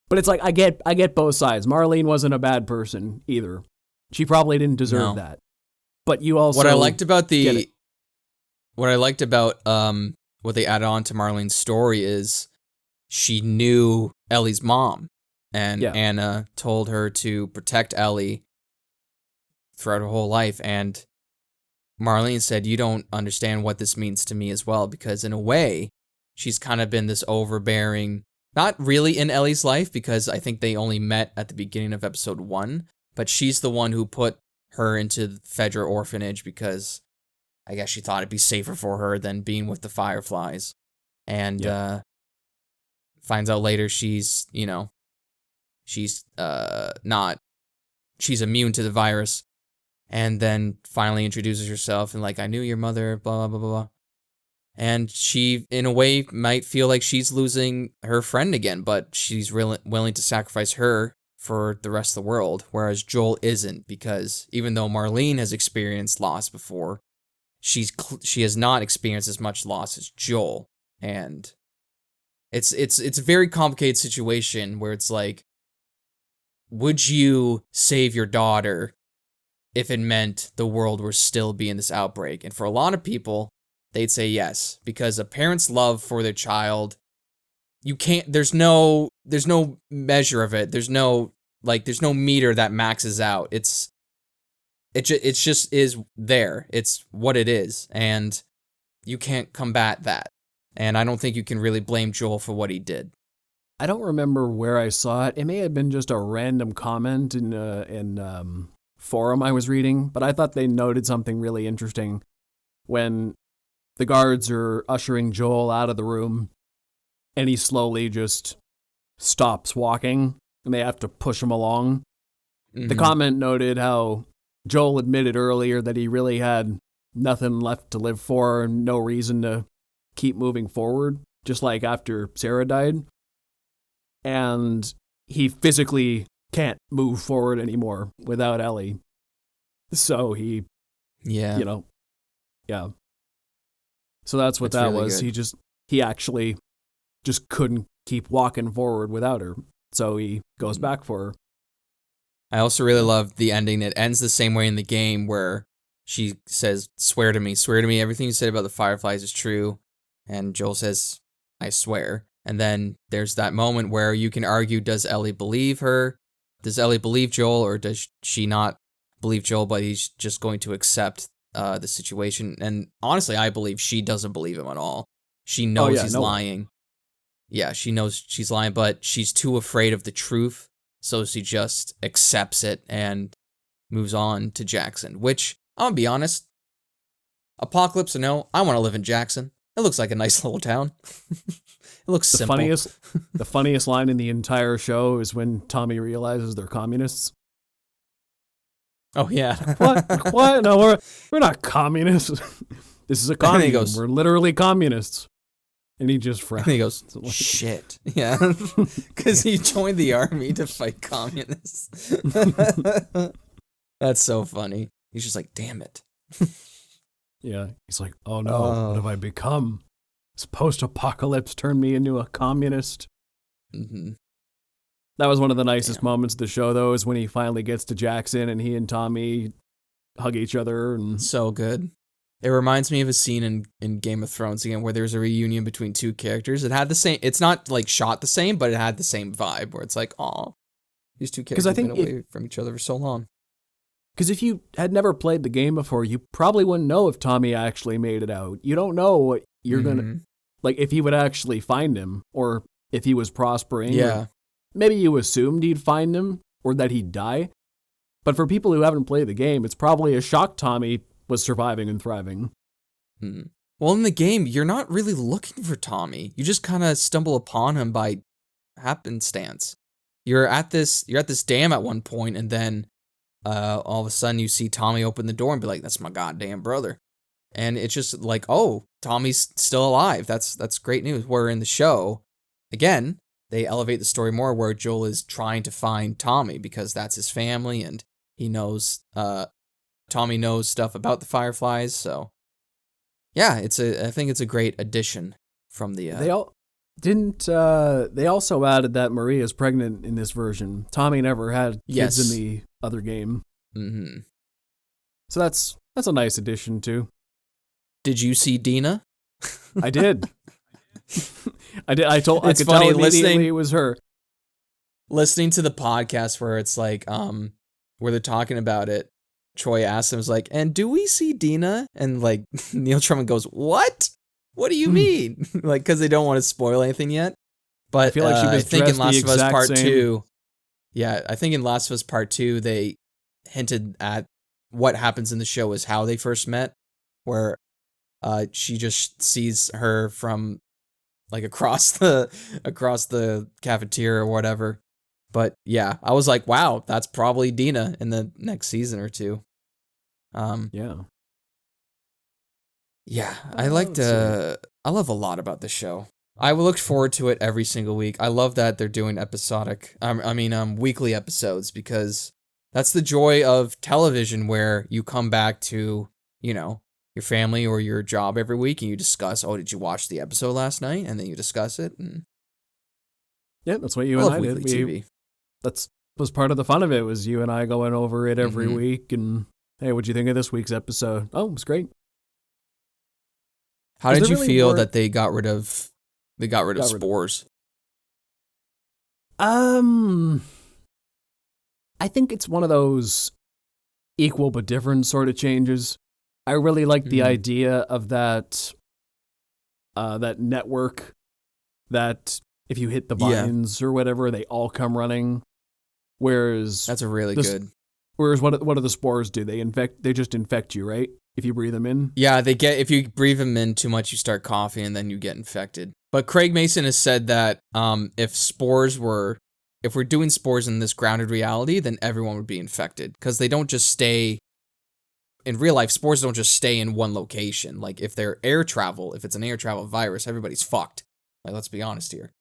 But it's like, I get both sides. Marlene wasn't a bad person either. She probably didn't deserve that. But you also what I liked about what they added on to Marlene's story is she knew Ellie's mom, and Anna told her to protect Ellie throughout her whole life. And Marlene said, you don't understand what this means to me as well, because in a way, she's kind of been this overbearing, not really in Ellie's life, because I think they only met at the beginning of episode 1, but she's the one who put her into the Fedra orphanage because I guess she thought it'd be safer for her than being with the Fireflies. And finds out later she's immune to the virus. And then finally introduces herself and like, I knew your mother, blah, blah, blah, blah. And she, in a way, might feel like she's losing her friend again, but she's willing to sacrifice her for the rest of the world, whereas Joel isn't, because even though Marlene has experienced loss before, she has not experienced as much loss as Joel. And it's a very complicated situation where it's like, would you save your daughter if it meant the world were still being this outbreak? And for a lot of people, they'd say yes, because a parent's love for their child, there's no measure of it. There's no meter that maxes out. It just is there. It's what it is, and you can't combat that. And I don't think you can really blame Joel for what he did. I don't remember where I saw it. It may have been just a random comment in forum I was reading, but I thought they noted something really interesting when the guards are ushering Joel out of the room, and he slowly just stops walking, and they have to push him along. Mm-hmm. The comment noted how Joel admitted earlier that he really had nothing left to live for and no reason to keep moving forward, just like after Sarah died. And he physically can't move forward anymore without Ellie. So he, Yeah. Yeah. So that's what that really was. good. He actually just couldn't keep walking forward without her. So he goes back for her. I also really love the ending that ends the same way in the game where she says, swear to me, everything you said about the Fireflies is true. And Joel says, I swear. And then there's that moment where you can argue, does Ellie believe her? Does Ellie believe Joel, or does she not believe Joel, but he's just going to accept the situation? And honestly, I believe she doesn't believe him at all. She knows he's lying. Yeah, she knows she's lying, but she's too afraid of the truth, so she just accepts it and moves on to Jackson, which, I'm gonna be honest, apocalypse or no, I want to live in Jackson. It looks like a nice little town. It looks simple. The funniest line in the entire show is when Tommy realizes they're communists. Oh, yeah. What? No, we're not communists. This is a commune. We're literally communists. And he just frowns. And he goes, shit. Yeah. Because he joined the army to fight communists. That's so funny. He's just like, damn it. Yeah. He's like, oh no, what have I become? This post-apocalypse turned me into a communist. Mm-hmm. That was one of the nicest moments of the show, though, is when he finally gets to Jackson and he and Tommy hug each other. And so good. It reminds me of a scene in Game of Thrones again, where there's a reunion between two characters. It had the same, it's not like shot the same, but it had the same vibe where it's like, aw, these two characters have been away from each other for so long. Because if you had never played the game before, you probably wouldn't know if Tommy actually made it out. You don't know what you're going to, like, if he would actually find him or if he was prospering. Yeah. Maybe you assumed he'd find him or that he'd die. But for people who haven't played the game, it's probably a shock Tommy was surviving and thriving. Well, in the game, you're not really looking for Tommy. You just kind of stumble upon him by happenstance. You're at this dam at one point, and then all of a sudden you see Tommy open the door and be like, "That's my goddamn brother," and it's just like, "Oh, Tommy's still alive." That's great news. Where in the show, again, they elevate the story more, where Joel is trying to find Tommy because that's his family, and he knows. Tommy knows stuff about the Fireflies, so yeah, I think it's a great addition from the. They also added that Maria's pregnant in this version. Tommy never had kids in the other game. Mm-hmm. So that's a nice addition too. Did you see Dina? I did. I did. I could tell immediately it was her. Listening to the podcast where it's like, where they're talking about it, Troy asks him, like, and do we see Dina? And like Neil Druckmann goes, what? What do you mean? Like, because they don't want to spoil anything yet. But I feel like she was I think in Last of Us Part same. 2, yeah, I think in Last of Us Part 2, they hinted at what happens in the show is how they first met, where she just sees her from like across the cafeteria or whatever. But yeah, I was like, wow, that's probably Dina in the next season or two. Yeah, I love a lot about the show. I looked forward to it every single week. I love that they're doing weekly episodes, because that's the joy of television, where you come back to, your family or your job every week and you discuss, oh, did you watch the episode last night? And then you discuss it. And yeah, that's what you and I did. TV. That was part of the fun of it, was you and I going over it every week and, hey, what'd you think of this week's episode? Oh, it was great. How did you feel that they got rid of spores? I think it's one of those equal but different sort of changes. I really like the idea of that network that if you hit the vines or whatever, they all come running. Whereas that's a really good. Whereas what do the spores do? They just infect you, right? If you breathe them in? Yeah, if you breathe them in too much, you start coughing and then you get infected. But Craig Mason has said that if if we're doing spores in this grounded reality, then everyone would be infected because they don't just stay. In real life, spores don't just stay in one location. Like if they're air travel, if it's an air travel virus, everybody's fucked. Like let's be honest here.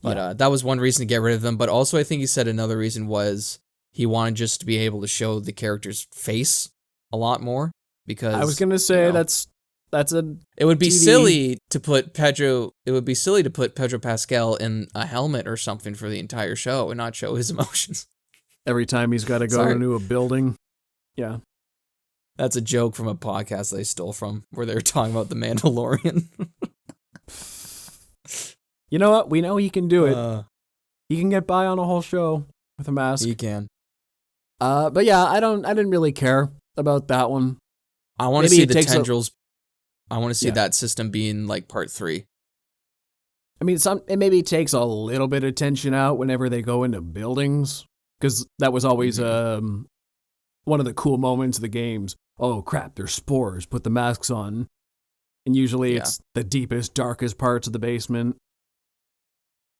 But that was one reason to get rid of them. But also, I think he said another reason was he wanted just to be able to show the character's face a lot more because I was gonna say that's a. It would be TV. silly to put Pedro. It would be silly to put Pedro Pascal in a helmet or something for the entire show and not show his emotions. Every time he's got to go into a building. Yeah. That's a joke from a podcast they stole from where they were talking about the Mandalorian. You know what? We know he can do it. He can get by on a whole show with a mask. He can. But yeah, I didn't really care about that one. I want to see the tendrils. I want to see that system being like part 3. I mean, it maybe takes a little bit of tension out whenever they go into buildings, because that was always one of the cool moments of the games. Oh crap, there's spores. Put the masks on, and usually it's the deepest, darkest parts of the basement.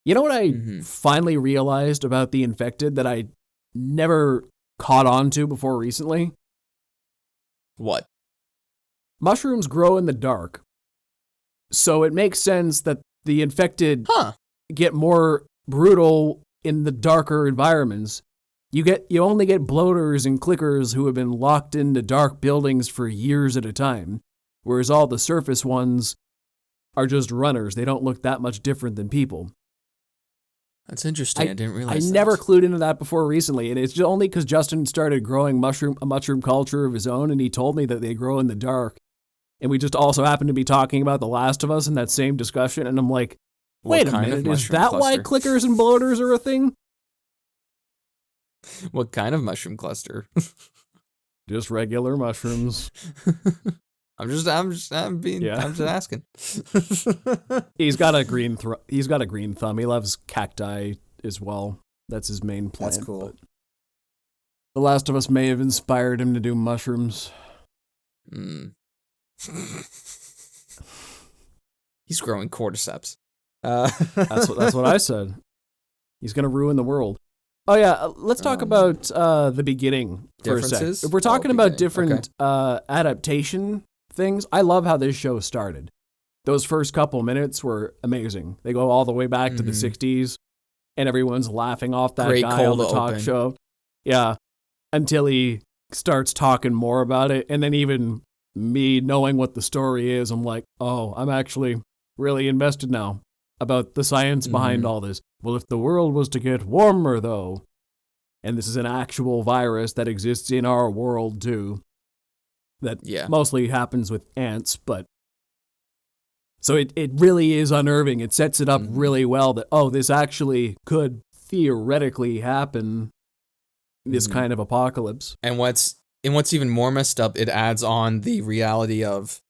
You know what I finally realized about the infected that I never caught on to before recently? What? Mushrooms grow in the dark. So it makes sense that the infected get more brutal in the darker environments. You only get bloaters and clickers who have been locked into dark buildings for years at a time, whereas all the surface ones are just runners. They don't look that much different than people. That's interesting. I didn't realize I never clued into that before recently, and it's only because Justin started growing a mushroom culture of his own, and he told me that they grow in the dark. And we just also happened to be talking about The Last of Us in that same discussion, and I'm like, wait a minute, is that why clickers and bloaters are a thing? What kind of mushroom cluster? Just regular mushrooms. I'm just asking. He's got a green thumb. He loves cacti as well. That's his main plant. That's cool. The Last of Us may have inspired him to do mushrooms. He's growing cordyceps. That's what I said. He's gonna ruin the world. Oh yeah, let's talk about the beginning for a sec. If we're talking about different adaptation things, I love how this show started. Those first couple minutes were amazing. They go all the way back to the 60s, and everyone's laughing off that guy on the talk show. Yeah, until he starts talking more about it, and then even me knowing what the story is, I'm like, oh, I'm actually really invested now about the science behind all this. Well, if the world was to get warmer, though, and this is an actual virus that exists in our world, too, that mostly happens with ants, but so it really is unnerving. It sets it up really well that, oh, this actually could theoretically happen, this kind of apocalypse. And what's even more messed up, it adds on the reality of,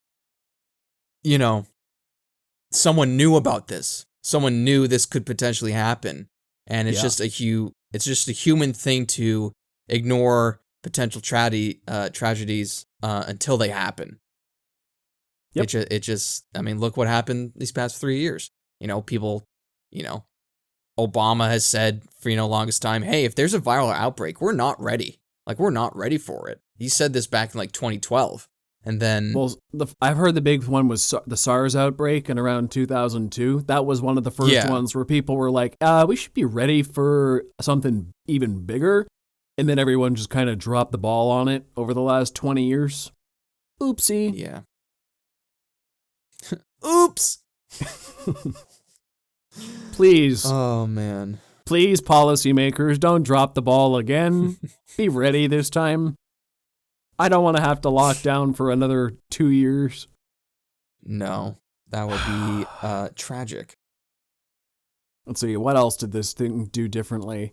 someone knew about this. Someone knew this could potentially happen. And it's just a human thing to ignore potential tragedies until they happen. Yep. Look what happened these past 3 years. People, Obama has said for, longest time, hey, if there's a viral outbreak, we're not ready. Like, we're not ready for it. He said this back in 2012. And then... Well, I've heard the big one was the SARS outbreak in around 2002. That was one of the first ones where people were like, we should be ready for something even bigger. And then everyone just kind of dropped the ball on it over the last 20 years. Oopsie. Yeah. Oops. Please. Oh, man. Please, policymakers, don't drop the ball again. Be ready this time. I don't want to have to lock down for another 2 years. No, that would be tragic. Let's see, what else did this thing do differently?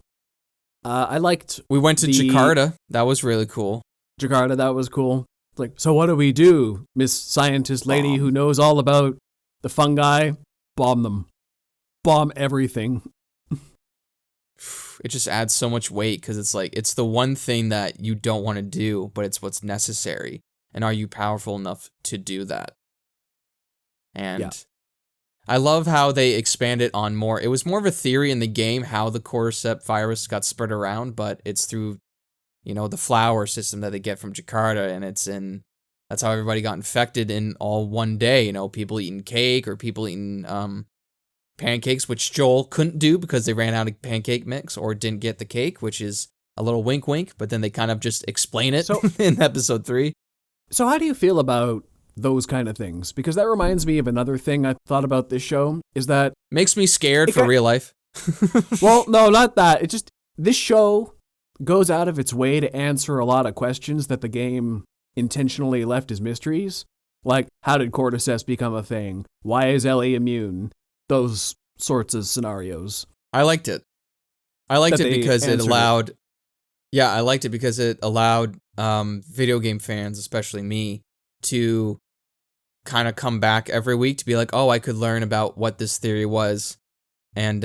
We went to Jakarta. That was really cool. Jakarta, that was cool. Like, so what do we do, Miss Scientist Lady who knows all about the fungi? Bomb them. Bomb everything. It just adds so much weight because it's the one thing that you don't want to do, but it's what's necessary. And are you powerful enough to do that? And I love how they expanded on more. It was more of a theory in the game how the cordyceps virus got spread around, but it's through, the flower system that they get from Jakarta, and that's how everybody got infected in all one day. People eating cake or people eating pancakes, which Joel couldn't do because they ran out of pancake mix or didn't get the cake, which is a little wink wink, but then they kind of just explain it in episode 3. So how do you feel about those kind of things? Because that reminds me of another thing I thought about this show, is that... Makes me scared for real life. Well, no, not that. It's just, this show goes out of its way to answer a lot of questions that the game intentionally left as mysteries. Like, how did cordyceps become a thing? Why is Ellie immune? Those sorts of scenarios. I liked it. I liked it because it allowed... Yeah, I liked it because it allowed video game fans, especially me, to kind of come back every week to be like, oh, I could learn about what this theory was. And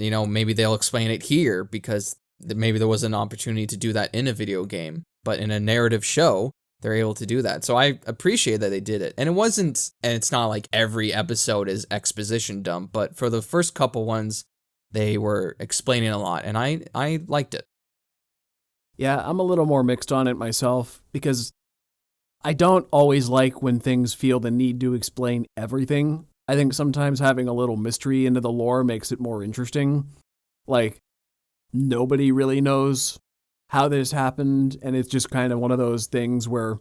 maybe they'll explain it here because maybe there was an opportunity to do that in a video game. But in a narrative show, they're able to do that. So I appreciate that they did it. And it's not like every episode is exposition dump, but for the first couple ones, they were explaining a lot, and I liked it. Yeah, I'm a little more mixed on it myself, because I don't always like when things feel the need to explain everything. I think sometimes having a little mystery into the lore makes it more interesting. Like, nobody really knows how this happened, and it's just kind of one of those things where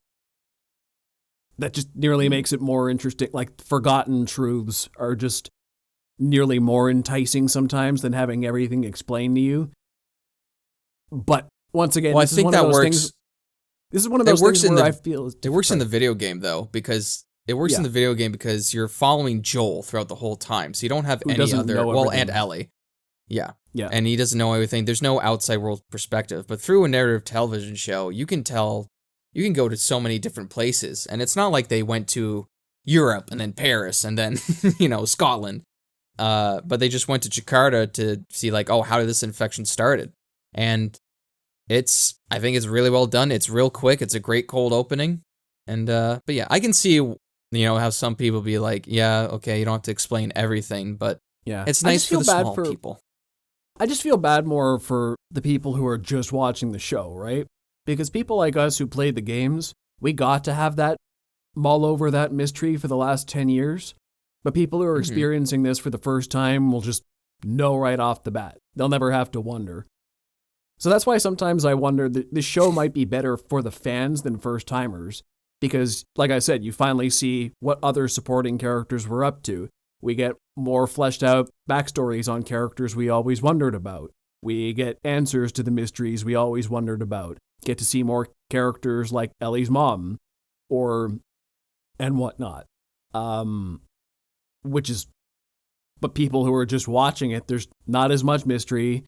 that just nearly makes it more interesting. Like, forgotten truths are just nearly more enticing sometimes than having everything explained to you. But once again, I think that works. This is one of those things where I feel it works in the video game though, because in the video game because you're following Joel throughout the whole time, so you don't have any other. Well, and Ellie, yeah, and he doesn't know everything. There's no outside world perspective, but through a narrative television show, you can go to so many different places, and it's not like they went to Europe and then Paris and then Scotland. But they just went to Jakarta to see how did this infection started? And I think it's really well done. It's real quick. It's a great cold opening. And, but yeah, I can see, how some people be like, yeah, okay, you don't have to explain everything, but yeah, it's nice for the small people. I just feel bad more for the people who are just watching the show, right? Because people like us who played the games, we got to have that mull over that mystery for the last 10 years. But people who are experiencing this for the first time will just know right off the bat. They'll never have to wonder. So that's why sometimes I wonder that this show might be better for the fans than first-timers. Because, like I said, you finally see what other supporting characters were up to. We get more fleshed out backstories on characters we always wondered about. We get answers to the mysteries we always wondered about. Get to see more characters like Ellie's mom, and whatnot. But people who are just watching it, there's not as much mystery.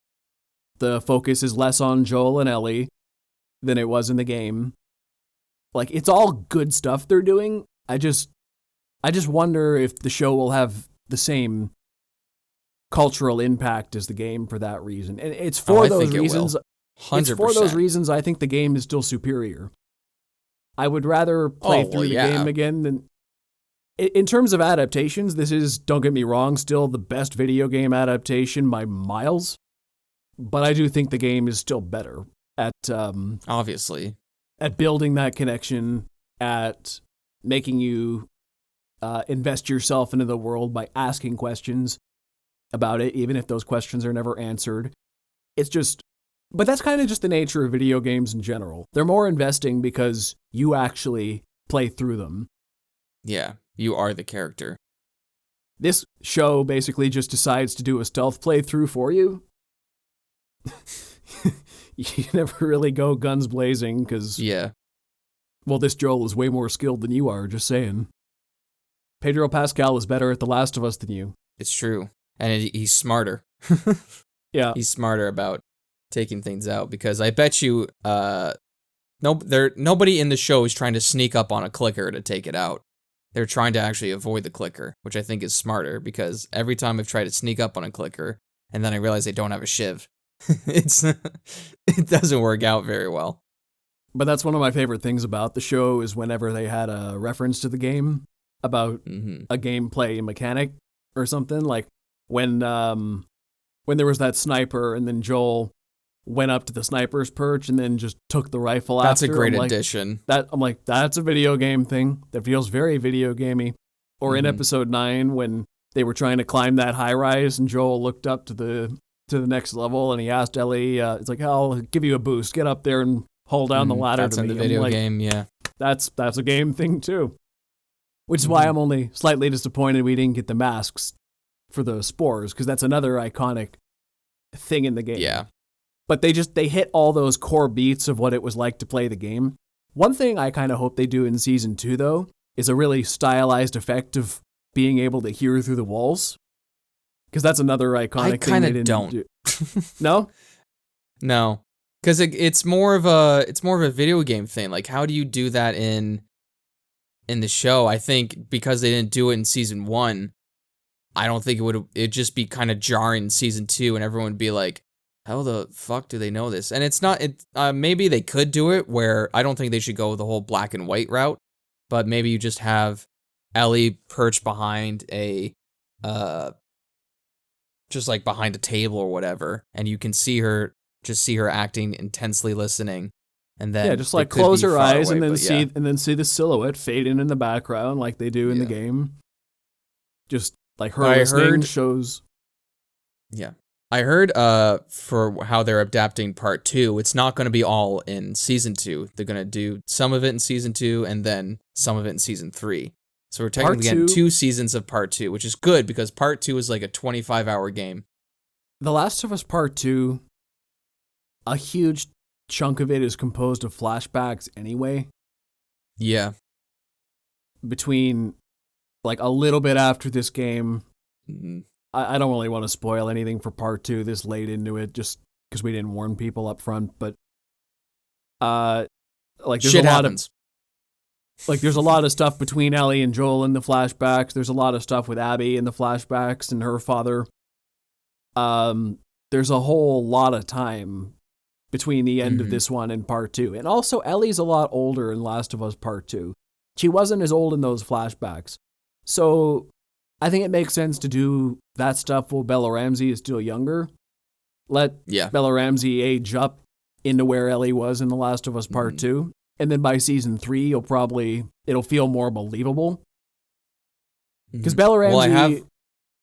The focus is less on Joel and Ellie than it was in the game. Like, it's all good stuff they're doing. I just wonder if the show will have the same cultural impact as the game for that reason. And it's for those reasons. 100%. It's for those reasons I think the game is still superior. I would rather play through the game again than... In terms of adaptations, this is, don't get me wrong, still the best video game adaptation by miles. But I do think the game is still better at... obviously. At building that connection, at making you invest yourself into the world by asking questions about it, even if those questions are never answered. It's just... But that's kind of just the nature of video games in general. They're more investing because you actually play through them. Yeah. You are the character. This show basically just decides to do a stealth playthrough for you. You never really go guns blazing because... Yeah. Well, this Joel is way more skilled than you are, just saying. Pedro Pascal is better at The Last of Us than you. It's true. And he's smarter. Yeah. He's smarter about taking things out because I bet you nobody in the show is trying to sneak up on a clicker to take it out. They're trying to actually avoid the clicker, which I think is smarter because every time I've tried to sneak up on a clicker and then I realize they don't have a shiv, it doesn't work out very well. But that's one of my favorite things about the show is whenever they had a reference to the game, about a gameplay mechanic or something. Like when there was that sniper and then Joel went up to the sniper's perch and then just took the rifle That's after. a great addition. I'm like, that's a video game thing that feels very video gamey. Or in episode 9 when they were trying to climb that high rise and Joel looked up to the next level and he asked Ellie, it's like, I'll give you a boost. Get up there and hold down the ladder That's to in me. the video like, game, yeah. That's a game thing too. Which is why I'm only slightly disappointed we didn't get the masks for the spores, because that's another iconic thing in the game. Yeah. But they hit all those core beats of what it was like to play the game. One thing I kind of hope they do in season 2, though, is a really stylized effect of being able to hear through the walls. Because that's another iconic thing they didn't do. No? No. Because it's more of a video game thing. Like, how do you do that in the show? I think because they didn't do it in season 1, I don't think it'd just be kind of jarring in season 2, and everyone would be like, how the fuck do they know this? And it's not, maybe they could do it where I don't think they should go the whole black and white route, but maybe you just have Ellie perched behind just like behind a table or whatever, and you can see her acting intensely listening. And then just like close her eyes and then see the silhouette fade in the background like they do in the game. Just like her listening shows. Yeah. I heard for how they're adapting part 2, it's not going to be all in season 2. They're going to do some of it in season 2 and then some of it in season 3. So we're technically getting 2 seasons of part 2, which is good because part 2 is like a 25-hour game. The Last of Us Part 2, a huge chunk of it is composed of flashbacks anyway. Yeah. Between like a little bit after this game, I don't really want to spoil anything for part 2 this late into it, just because we didn't warn people up front. But like there's there's a lot of stuff between Ellie and Joel in the flashbacks. There's a lot of stuff with Abby in the flashbacks and her father. There's a whole lot of time between the end of this one and part 2. And also Ellie's a lot older in Last of Us Part 2. She wasn't as old in those flashbacks. So I think it makes sense to do that stuff while Bella Ramsey is still younger. Let Bella Ramsey age up into where Ellie was in The Last of Us Part 2. And then by season 3, it'll feel more believable. Because Bella Ramsey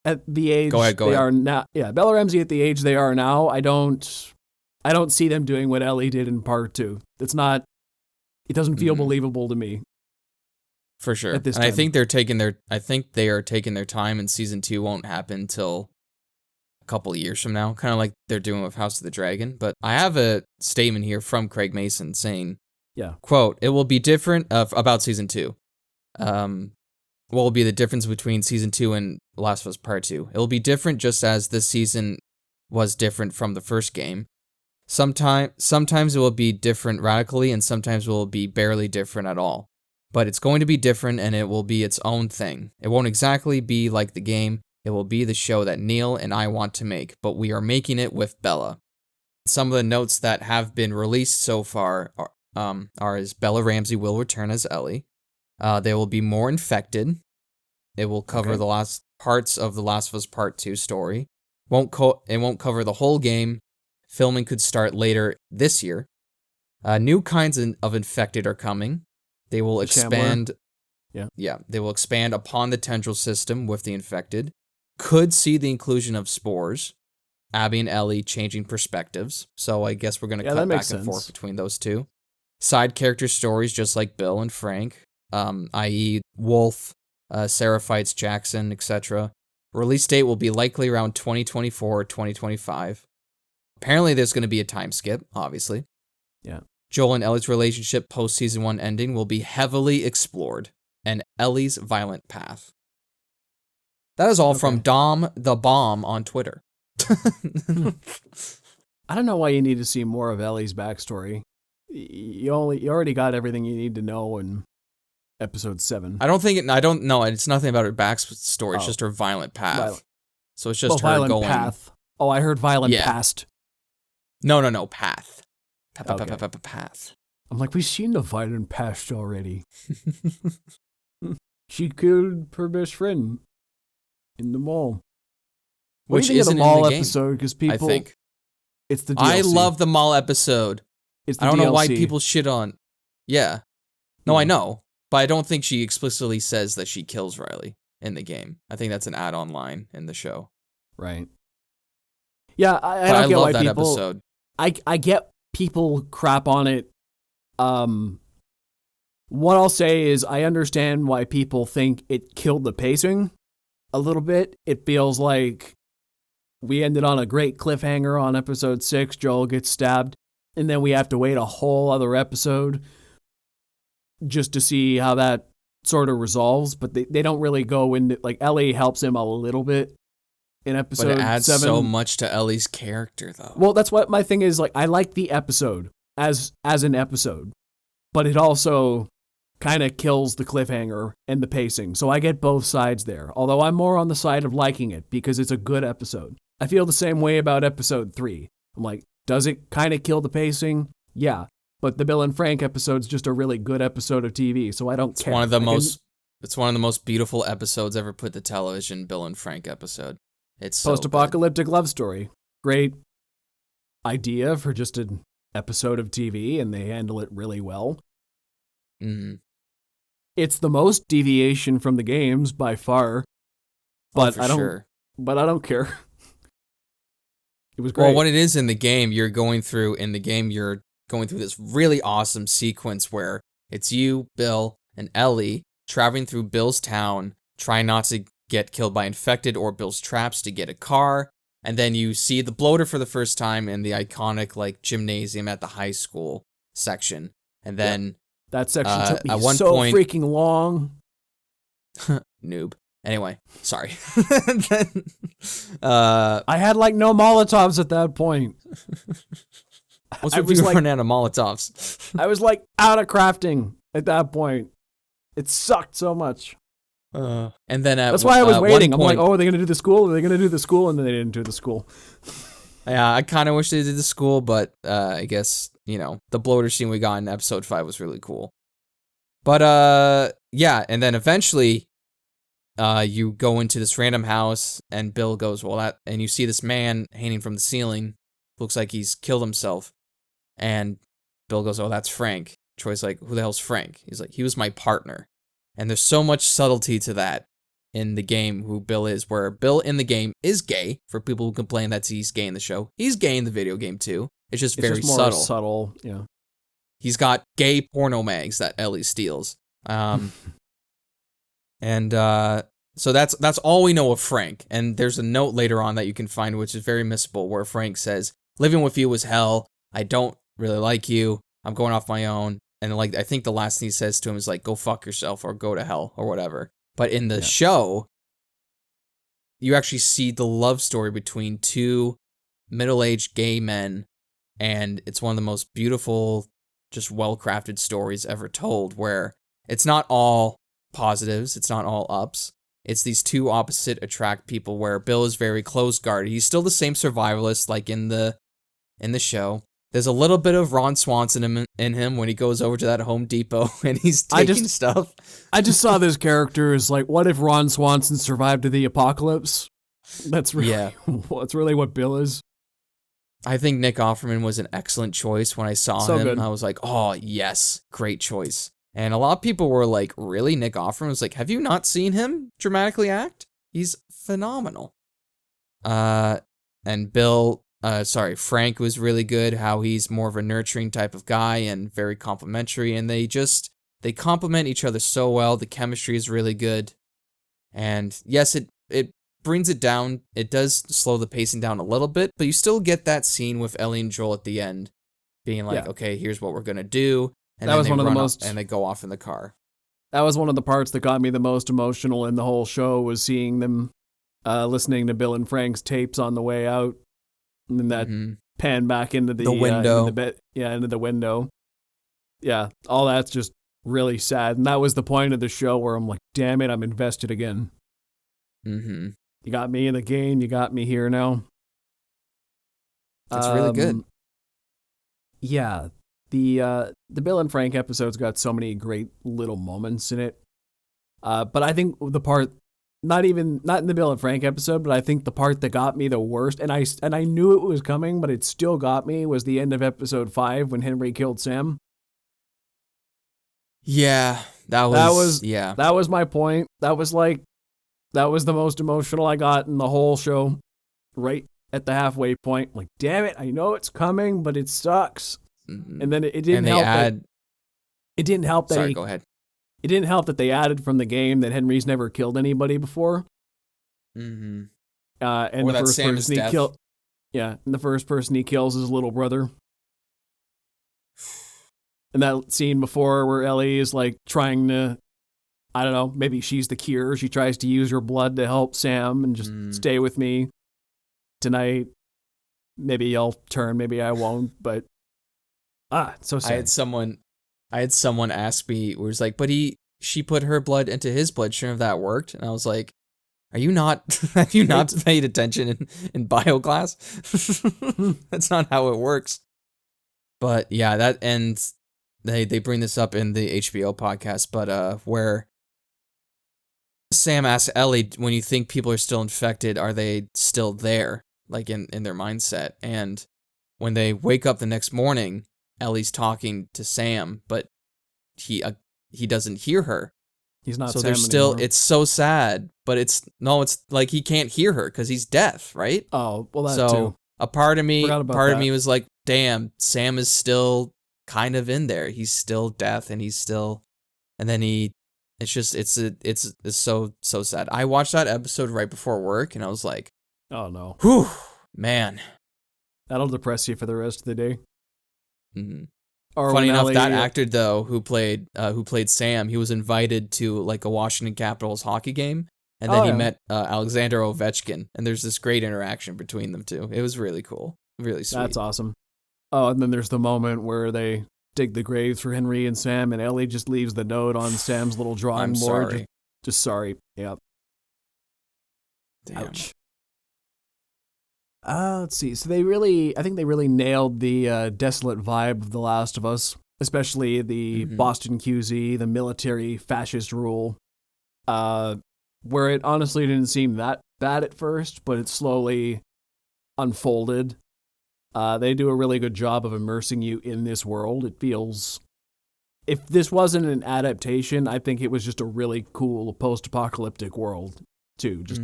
at the age they are now, Bella Ramsey at the age they are now, I don't see them doing what Ellie did in part 2. It doesn't feel believable to me. For sure. And I think they are taking their time, and season 2 won't happen until a couple of years from now, kind of like they're doing with House of the Dragon. But I have a statement here from Craig Mason saying, quote, it will be different about season 2. What will be the difference between season 2 and Last of Us Part 2? It will be different just as this season was different from the first game. Sometimes it will be different radically, and sometimes it will be barely different at all. But it's going to be different, and it will be its own thing. It won't exactly be like the game. It will be the show that Neil and I want to make, but we are making it with Bella. Some of the notes that have been released so far are as Bella Ramsey will return as Ellie. They will be more infected. It will cover the last parts of The Last of Us Part 2 story. It won't cover the whole game. Filming could start later this year. New kinds of infected are coming. They will expand. They will expand upon the tendril system with the infected. Could see the inclusion of spores. Abby and Ellie changing perspectives. So I guess we're going to cut back and forth between those two. Side character stories just like Bill and Frank, i.e. Wolf, Sarah fights Jackson, etc. Release date will be likely around 2024 or 2025. Apparently there's going to be a time skip, obviously. Yeah. Joel and Ellie's relationship post-season 1 ending will be heavily explored, and Ellie's violent path. That is all from Dom the Bomb on Twitter. I don't know why you need to see more of Ellie's backstory. You already got everything you need to know in episode 7. I don't know. It's nothing about her backstory. It's just her violent path. So it's just her violent going. Path. Oh, I heard violent past. No, path. Path. I'm like, we've seen the violent past already. she killed her best friend in the mall. Which isn't isn't the mall in the game, episode because I people. think. It's the DLC. I love the mall episode. It's the I don't know why DLC. people shit on. Yeah. No, Yeah. I know. But I don't think she explicitly says that she kills Riley in the game. I think that's an add-on line in the show. Right. Yeah, I But don't I get love why that people. episode. I get people crap on it. What I'll say is I understand why people think it killed the pacing a little bit. It feels like we ended on a great cliffhanger on episode 6. Joel gets stabbed, and then we have to wait a whole other episode just to see how that sort of resolves. But they don't really go into, like, Ellie helps him a little bit in episode 7. But it adds so much to Ellie's character, though. Well, that's what my thing is. Like, I like the episode as an episode, but it also kind of kills the cliffhanger and the pacing. So I get both sides there. Although I'm more on the side of liking it because it's a good episode. I feel the same way about episode 3. I'm like, does it kind of kill the pacing? Yeah. But the Bill and Frank episode's just a really good episode of TV, so I don't care. It's one of the most beautiful episodes ever put to television, Bill and Frank episode. It's so post-apocalyptic love story. Great idea for just an episode of TV, and they handle it really well. Mm-hmm. It's the most deviation from the games by far, but I don't care. It was great. Well, what it is in the game, you're going through this really awesome sequence where it's you, Bill, and Ellie traveling through Bill's town, trying not to get killed by infected or Bill's traps to get a car, and then you see the bloater for the first time in the iconic like gymnasium at the high school section, and then that section took me at one so point, freaking long. Noob. Anyway, sorry. Then, I had like no Molotovs at that point. What's with you running out of Molotovs? I was like out of crafting at that point. It sucked so much. And then that's why I was waiting. I'm like, oh, are they going to do the school? Are they going to do the school? And then they didn't do the school. Yeah, I kind of wish they did the school, but I guess, the bloater scene we got in episode 5 was really cool. But, yeah, and then eventually you go into this random house, and Bill goes, and you see this man hanging from the ceiling. Looks like he's killed himself. And Bill goes, oh, that's Frank. Troy's like, who the hell's Frank? He's like, he was my partner. And there's so much subtlety to that in the game, who Bill is, where Bill in the game is gay, for people who complain that he's gay in the show. He's gay in the video game, too. It's just very more subtle. Subtle, yeah. He's got gay porno mags that Ellie steals. And so that's all we know of Frank. And there's a note later on that you can find, which is very missable, where Frank says, living with you was hell. I don't really like you. I'm going off my own. And like, I think the last thing he says to him is like, go fuck yourself or go to hell or whatever. But in the show, you actually see the love story between two middle-aged gay men. And it's one of the most beautiful, just well-crafted stories ever told, where it's not all positives. It's not all ups. It's these two opposite attract people, where Bill is very close-guarded. He's still the same survivalist like in the show. There's a little bit of Ron Swanson in him when he goes over to that Home Depot and he's taking stuff. I just saw this character as like, what if Ron Swanson survived to the apocalypse? That's really what Bill is. I think Nick Offerman was an excellent choice when I saw him. Good. I was like, oh, yes, great choice. And a lot of people were like, really? Nick Offerman? Was like, have you not seen him dramatically act? He's phenomenal. And Frank was really good, how he's more of a nurturing type of guy and very complimentary, and they complement each other so well. The chemistry is really good. And yes, it brings it down. It does slow the pacing down a little bit, but you still get that scene with Ellie and Joel at the end being like, okay, here's what we're going to do. And that was one of the most, and they go off in the car. That was one of the parts that got me the most emotional in the whole show, was seeing them listening to Bill and Frank's tapes on the way out. And then that pan back into the window. Into the window. Yeah, all that's just really sad. And that was the point of the show where I'm like, damn it, I'm invested again. Mm-hmm. You got me in the game. You got me here now. It's really good. Yeah, the Bill and Frank episode's got so many great little moments in it. But I think the part, not in the Bill and Frank episode, but I think the part that got me the worst, and I knew it was coming, but it still got me, was the end of episode 5 when Henry killed Sam. Yeah, that was my point. That was the most emotional I got in the whole show, right at the halfway point. Like, damn it, I know it's coming, but it sucks. Mm-hmm. And then it didn't help. It didn't help that. Sorry, go ahead. It didn't help that they added from the game that Henry's never killed anybody before. Mm-hmm. And or the that first Sam person he killed. Yeah, and the first person he kills is his little brother. And that scene before where Ellie is like trying to, I don't know, maybe she's the cure. She tries to use her blood to help Sam and just stay with me tonight. Maybe I'll turn, maybe I won't, but it's so sad. I had someone ask me, where was like, but she put her blood into his blood. Shouldn't have that worked? And I was like, have you not paid attention in bio class? That's not how it works. But yeah, they bring this up in the HBO podcast, but where Sam asks Ellie, when you think people are still infected, are they still there? Like in their mindset. And when they wake up the next morning, Ellie's talking to Sam, but he doesn't hear her. He's not. So Sam they're still. anymore. It's so sad, but it's like he can't hear her because he's deaf, right? Oh, well, that so too. A part of me was like, damn, Sam is still kind of in there. He's still deaf, and it's so sad. I watched that episode right before work, and I was like, oh no, whew, man, that'll depress you for the rest of the day. Mm-hmm. Or funny enough, that actor though who played Sam, he was invited to like a Washington Capitals hockey game, and then he met Alexander Ovechkin, and there's this great interaction between them two. It was really cool, really sweet. That's awesome. Oh, and then there's the moment where they dig the graves for Henry and Sam, and Ellie just leaves the note on Sam's little drawing board. Sorry. Just sorry. Yeah. Damn. Ouch. Let's see. So I think they really nailed the desolate vibe of The Last of Us, especially the Boston QZ, the military fascist rule, where it honestly didn't seem that bad at first, but it slowly unfolded. They do a really good job of immersing you in this world. It feels, if this wasn't an adaptation, I think it was just a really cool post-apocalyptic world, too. Just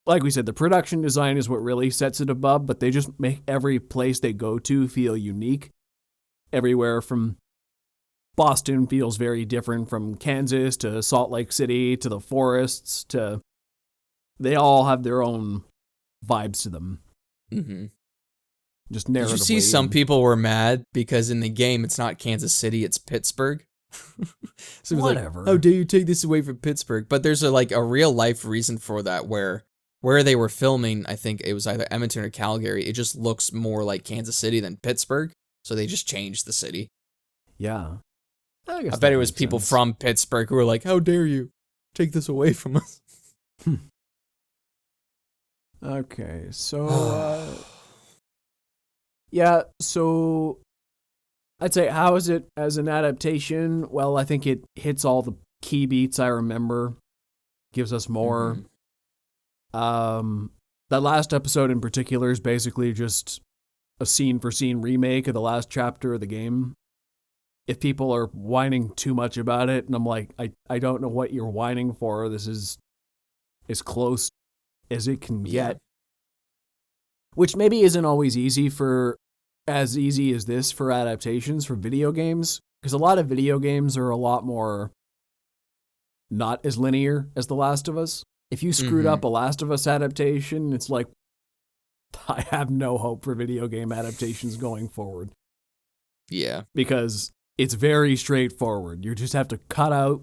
like we said, the production design is what really sets it above, but they just make every place they go to feel unique. Everywhere from Boston feels very different, from Kansas to Salt Lake City to the forests to... They all have their own vibes to them. Mm-hmm. Just narratively. Did you see some people were mad because in the game it's not Kansas City, it's Pittsburgh? So whatever. Like, how dare you take this away from Pittsburgh? But there's a real life reason for that where they were filming, I think it was either Edmonton or Calgary, it just looks more like Kansas City than Pittsburgh, so they just changed the city. Yeah. I bet it was people from Pittsburgh who were like, how dare you take this away from us? Okay, so... yeah, so... I'd say, how is it as an adaptation? Well, I think it hits all the key beats I remember. Gives us more... That last episode in particular is basically just a scene-for-scene remake of the last chapter of the game. If people are whining too much about it, and I'm like, I don't know what you're whining for. This is as close as it can get. Which maybe isn't always as easy as this for adaptations for video games, because a lot of video games are a lot more not as linear as The Last of Us. If you screwed up a Last of Us adaptation, it's like, I have no hope for video game adaptations going forward. Yeah. Because it's very straightforward. You just have to cut out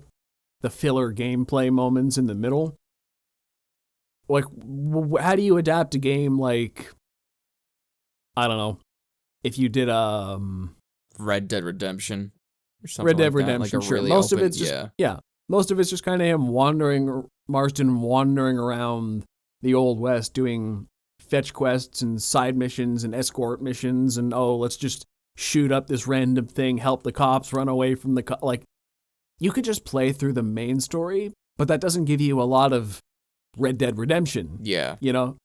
the filler gameplay moments in the middle. Like, how do you adapt a game like, I don't know, if you did Red Dead Redemption or something Red Dead like Redemption, that. Like sure. really Most open, of it's just, most of it's just kind of him Marston wandering around the Old West doing fetch quests and side missions and escort missions and, let's just shoot up this random thing, help the cops run away from the like, you could just play through the main story, but that doesn't give you a lot of Red Dead Redemption. Yeah. You know,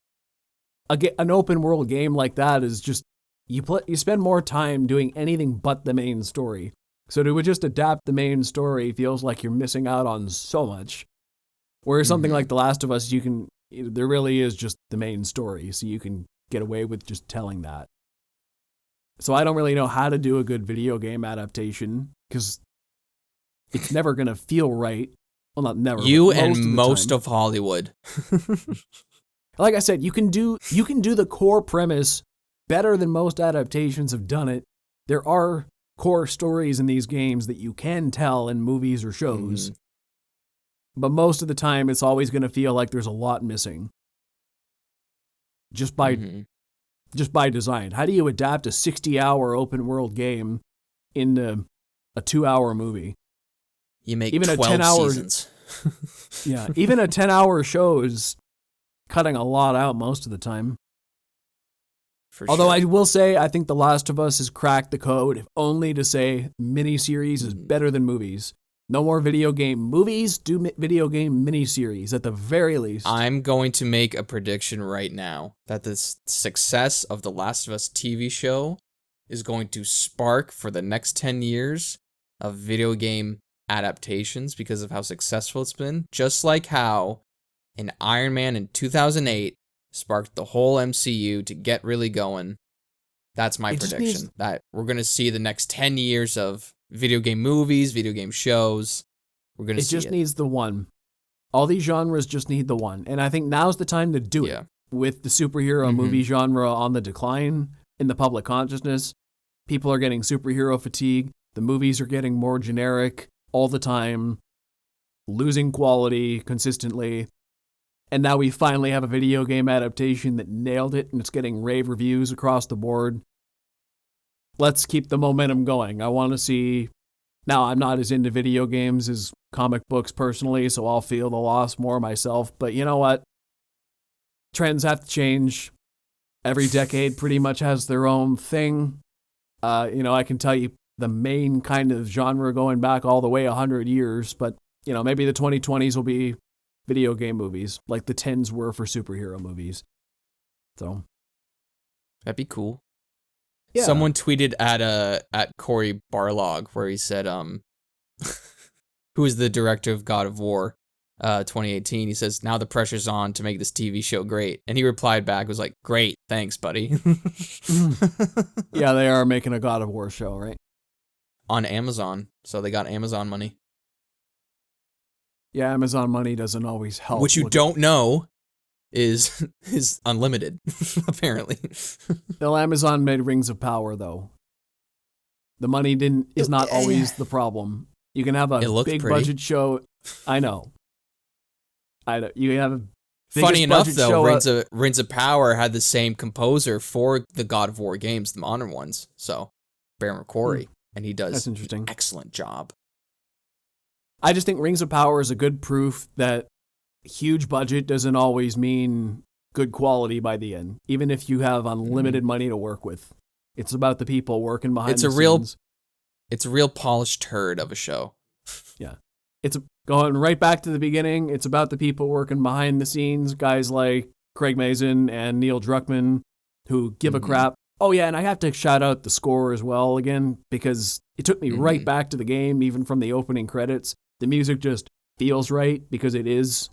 an open world game like that is just you spend more time doing anything but the main story. So to just adapt the main story feels like you're missing out on so much. Whereas something like The Last of Us, there really is just the main story, so you can get away with just telling that. So I don't really know how to do a good video game adaptation because it's never going to feel right. Well, not never. You but and most time. of Hollywood. Like I said, you can do the core premise better than most adaptations have done it. There are core stories in these games that you can tell in movies or shows. But most of the time, it's always going to feel like there's a lot missing. Just by design. How do you adapt a 60-hour open world game into a 2-hour movie? You make even 12 seasons. Yeah, even a 10-hour show is cutting a lot out most of the time. Although I will say, I think The Last of Us has cracked the code, if only to say miniseries is better than movies. No more video game movies, do video game miniseries at the very least. I'm going to make a prediction right now that the success of The Last of Us TV show is going to spark for the next 10 years of video game adaptations because of how successful it's been. Just like how an Iron Man in 2008 sparked the whole MCU to get really going. That's my prediction. That we're going to see the next 10 years of video game movies, video game shows. We're going to see it. It just needs the one. All these genres just need the one. And I think now's the time to do it. With the superhero movie genre on the decline in the public consciousness, people are getting superhero fatigue. The movies are getting more generic all the time, losing quality consistently. And now we finally have a video game adaptation that nailed it, and it's getting rave reviews across the board. Let's keep the momentum going. I want to see... Now, I'm not as into video games as comic books personally, so I'll feel the loss more myself. But you know what? Trends have to change. Every decade pretty much has their own thing. I can tell you the main kind of genre going back all the way 100 years, but, maybe the 2020s will be video game movies, like the 10s were for superhero movies. So that'd be cool. Yeah. Someone tweeted at Cory Barlog where he said, who is the director of God of War 2018? He says, now the pressure's on to make this TV show great. And he replied back, was like, great, thanks, buddy. Yeah, they are making a God of War show, right? On Amazon. So they got Amazon money. Yeah, Amazon money doesn't always help. Which you don't know is unlimited, apparently. Well, Amazon made Rings of Power, though. The money is not always the problem. You can have a big budget show. I know. You have a funny enough, though, show Rings of Power had the same composer for the God of War games, the modern ones. So, Baron McQuarrie, and he does an excellent job. I just think Rings of Power is a good proof that huge budget doesn't always mean good quality by the end, even if you have unlimited money to work with. It's about the people working behind the scenes. It's a real polished turd of a show. Yeah. It's going right back to the beginning. It's about the people working behind the scenes, guys like Craig Mazin and Neil Druckmann, who give a crap. Oh, yeah, and I have to shout out the score as well again, because it took me right back to the game, even from the opening credits. The music just feels right because it is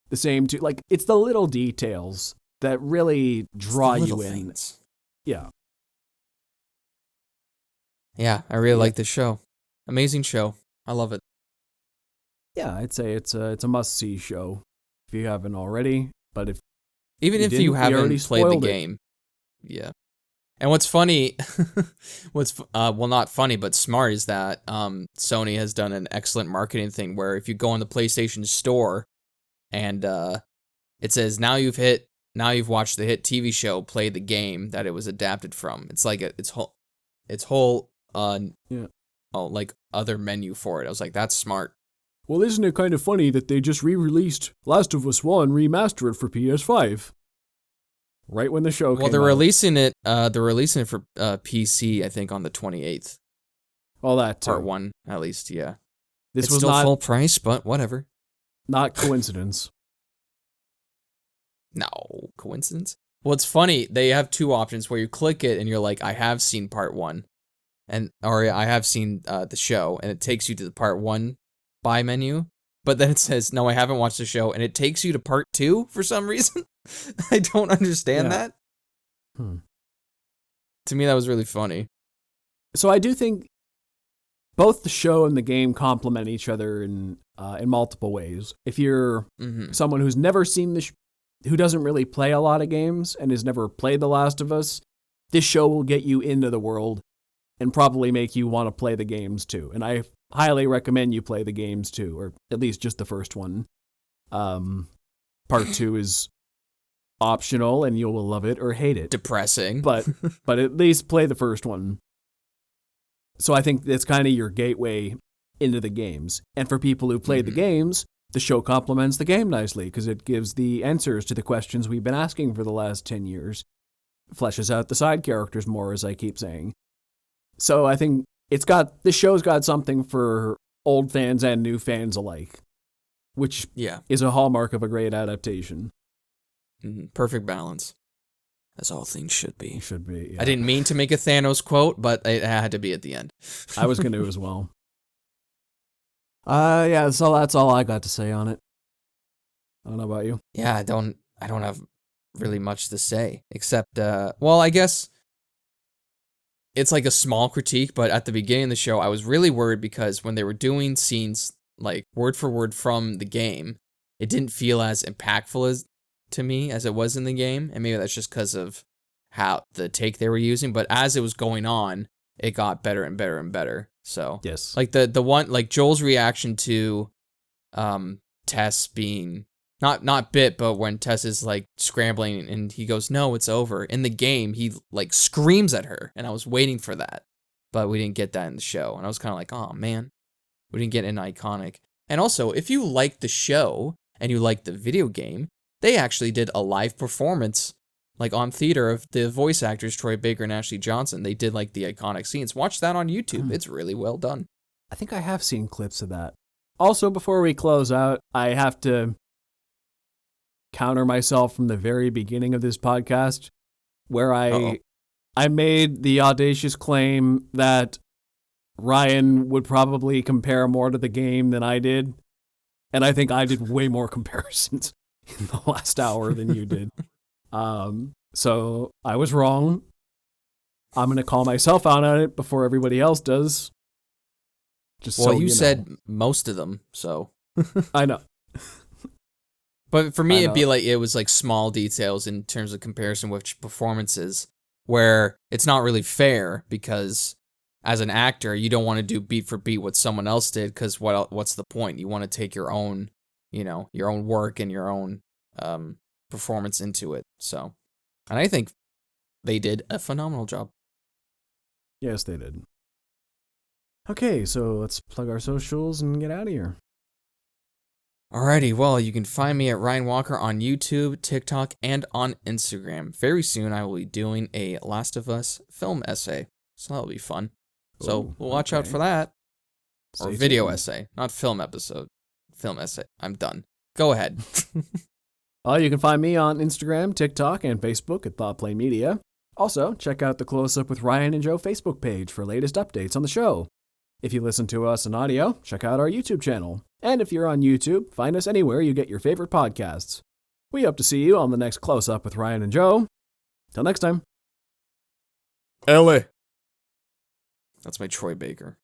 the same too. Like, it's the little details that really draw you in. Things. Yeah. Yeah, I really like this show. Amazing show. I love it. Yeah, I'd say it's a must-see show if you haven't already. But if you haven't played the game, yeah. And what's funny, not funny, but smart is that Sony has done an excellent marketing thing where if you go on the PlayStation Store and it says now you've watched the hit TV show, play the game that it was adapted from. It's like its whole like other menu for it. I was like, that's smart. Well, isn't it kind of funny that they just re-released Last of Us 1 remastered for PS5? Right when the show came out. Well, they're releasing it for PC, I think, on the 28th. All that too. Part 1, at least, yeah. This It's was still not full price, but whatever. not coincidence. No, coincidence? Well, it's funny. They have two options where you click it and you're like, I have seen part 1. Or I have seen the show, and it takes you to the part 1 buy menu. But then it says, no, I haven't watched the show, and it takes you to part 2 for some reason. I don't understand that. To me, that was really funny. So I do think both the show and the game complement each other in multiple ways. If you're someone who's never seen who doesn't really play a lot of games and has never played The Last of Us, this show will get you into the world and probably make you want to play the games too. And I highly recommend you play the games too, or at least just the first one. Part 2 is optional and you will love it or hate it. Depressing. But at least play the first one. So I think that's kind of your gateway into the games. And for people who play the games, the show complements the game nicely because it gives the answers to the questions we've been asking for the last 10 years. Fleshes out the side characters more, as I keep saying. So I think this show's got something for old fans and new fans alike, which is a hallmark of a great adaptation. Perfect balance. As all things should be. Should be, yeah. I didn't mean to make a Thanos quote, but it had to be at the end. I was going to as well. Yeah, so that's all I got to say on it. I don't know about you. Yeah, I don't have really much to say, except, well, I guess it's like a small critique, but at the beginning of the show, I was really worried because when they were doing scenes, like, word for word from the game, it didn't feel as impactful to me as it was in the game, and maybe that's just because of how the take they were using, but as it was going on, it got better and better and better. So yes, like the one, like Joel's reaction to Tess being not bit, but when Tess is like scrambling and he goes, no, it's over. In the game, he like screams at her, and I was waiting for that, but we didn't get that in the show, and I was kind of like, oh man, we didn't get an iconic. And also, if you like the show and you like the video game, they actually did a live performance, like on theater, of the voice actors Troy Baker and Ashley Johnson. They did like the iconic scenes. Watch that on YouTube. It's really well done. I think I have seen clips of that. Also, before we close out, I have to counter myself from the very beginning of this podcast, where I made the audacious claim that Ryan would probably compare more to the game than I did. And I think I did way more comparisons in the last hour than you did. So I was wrong. I'm going to call myself out on it before everybody else does. Just well, so you said most of them, so. I know. But for me, it'd be like, it was like small details in terms of comparison with performances where it's not really fair because as an actor, you don't want to do beat for beat what someone else did because what's the point? You want to take your own, your own work and your own performance into it. So, and I think they did a phenomenal job. Yes, they did. Okay, so let's plug our socials and get out of here. Alrighty, well, you can find me at Ryan Walker on YouTube, TikTok, and on Instagram. Very soon, I will be doing a Last of Us film essay, so that'll be fun. So watch out for that. Or video essay, not film episode. Film essay. I'm done. Go ahead. Well, you can find me on Instagram, TikTok, and Facebook at Thought Play Media. Also, check out the Close Up with Ryan and Joe Facebook page for latest updates on the show. If you listen to us in audio, check out our YouTube channel. And if you're on YouTube, find us anywhere you get your favorite podcasts. We hope to see you on the next Close Up with Ryan and Joe. Till next time. Ellie. That's my Troy Baker.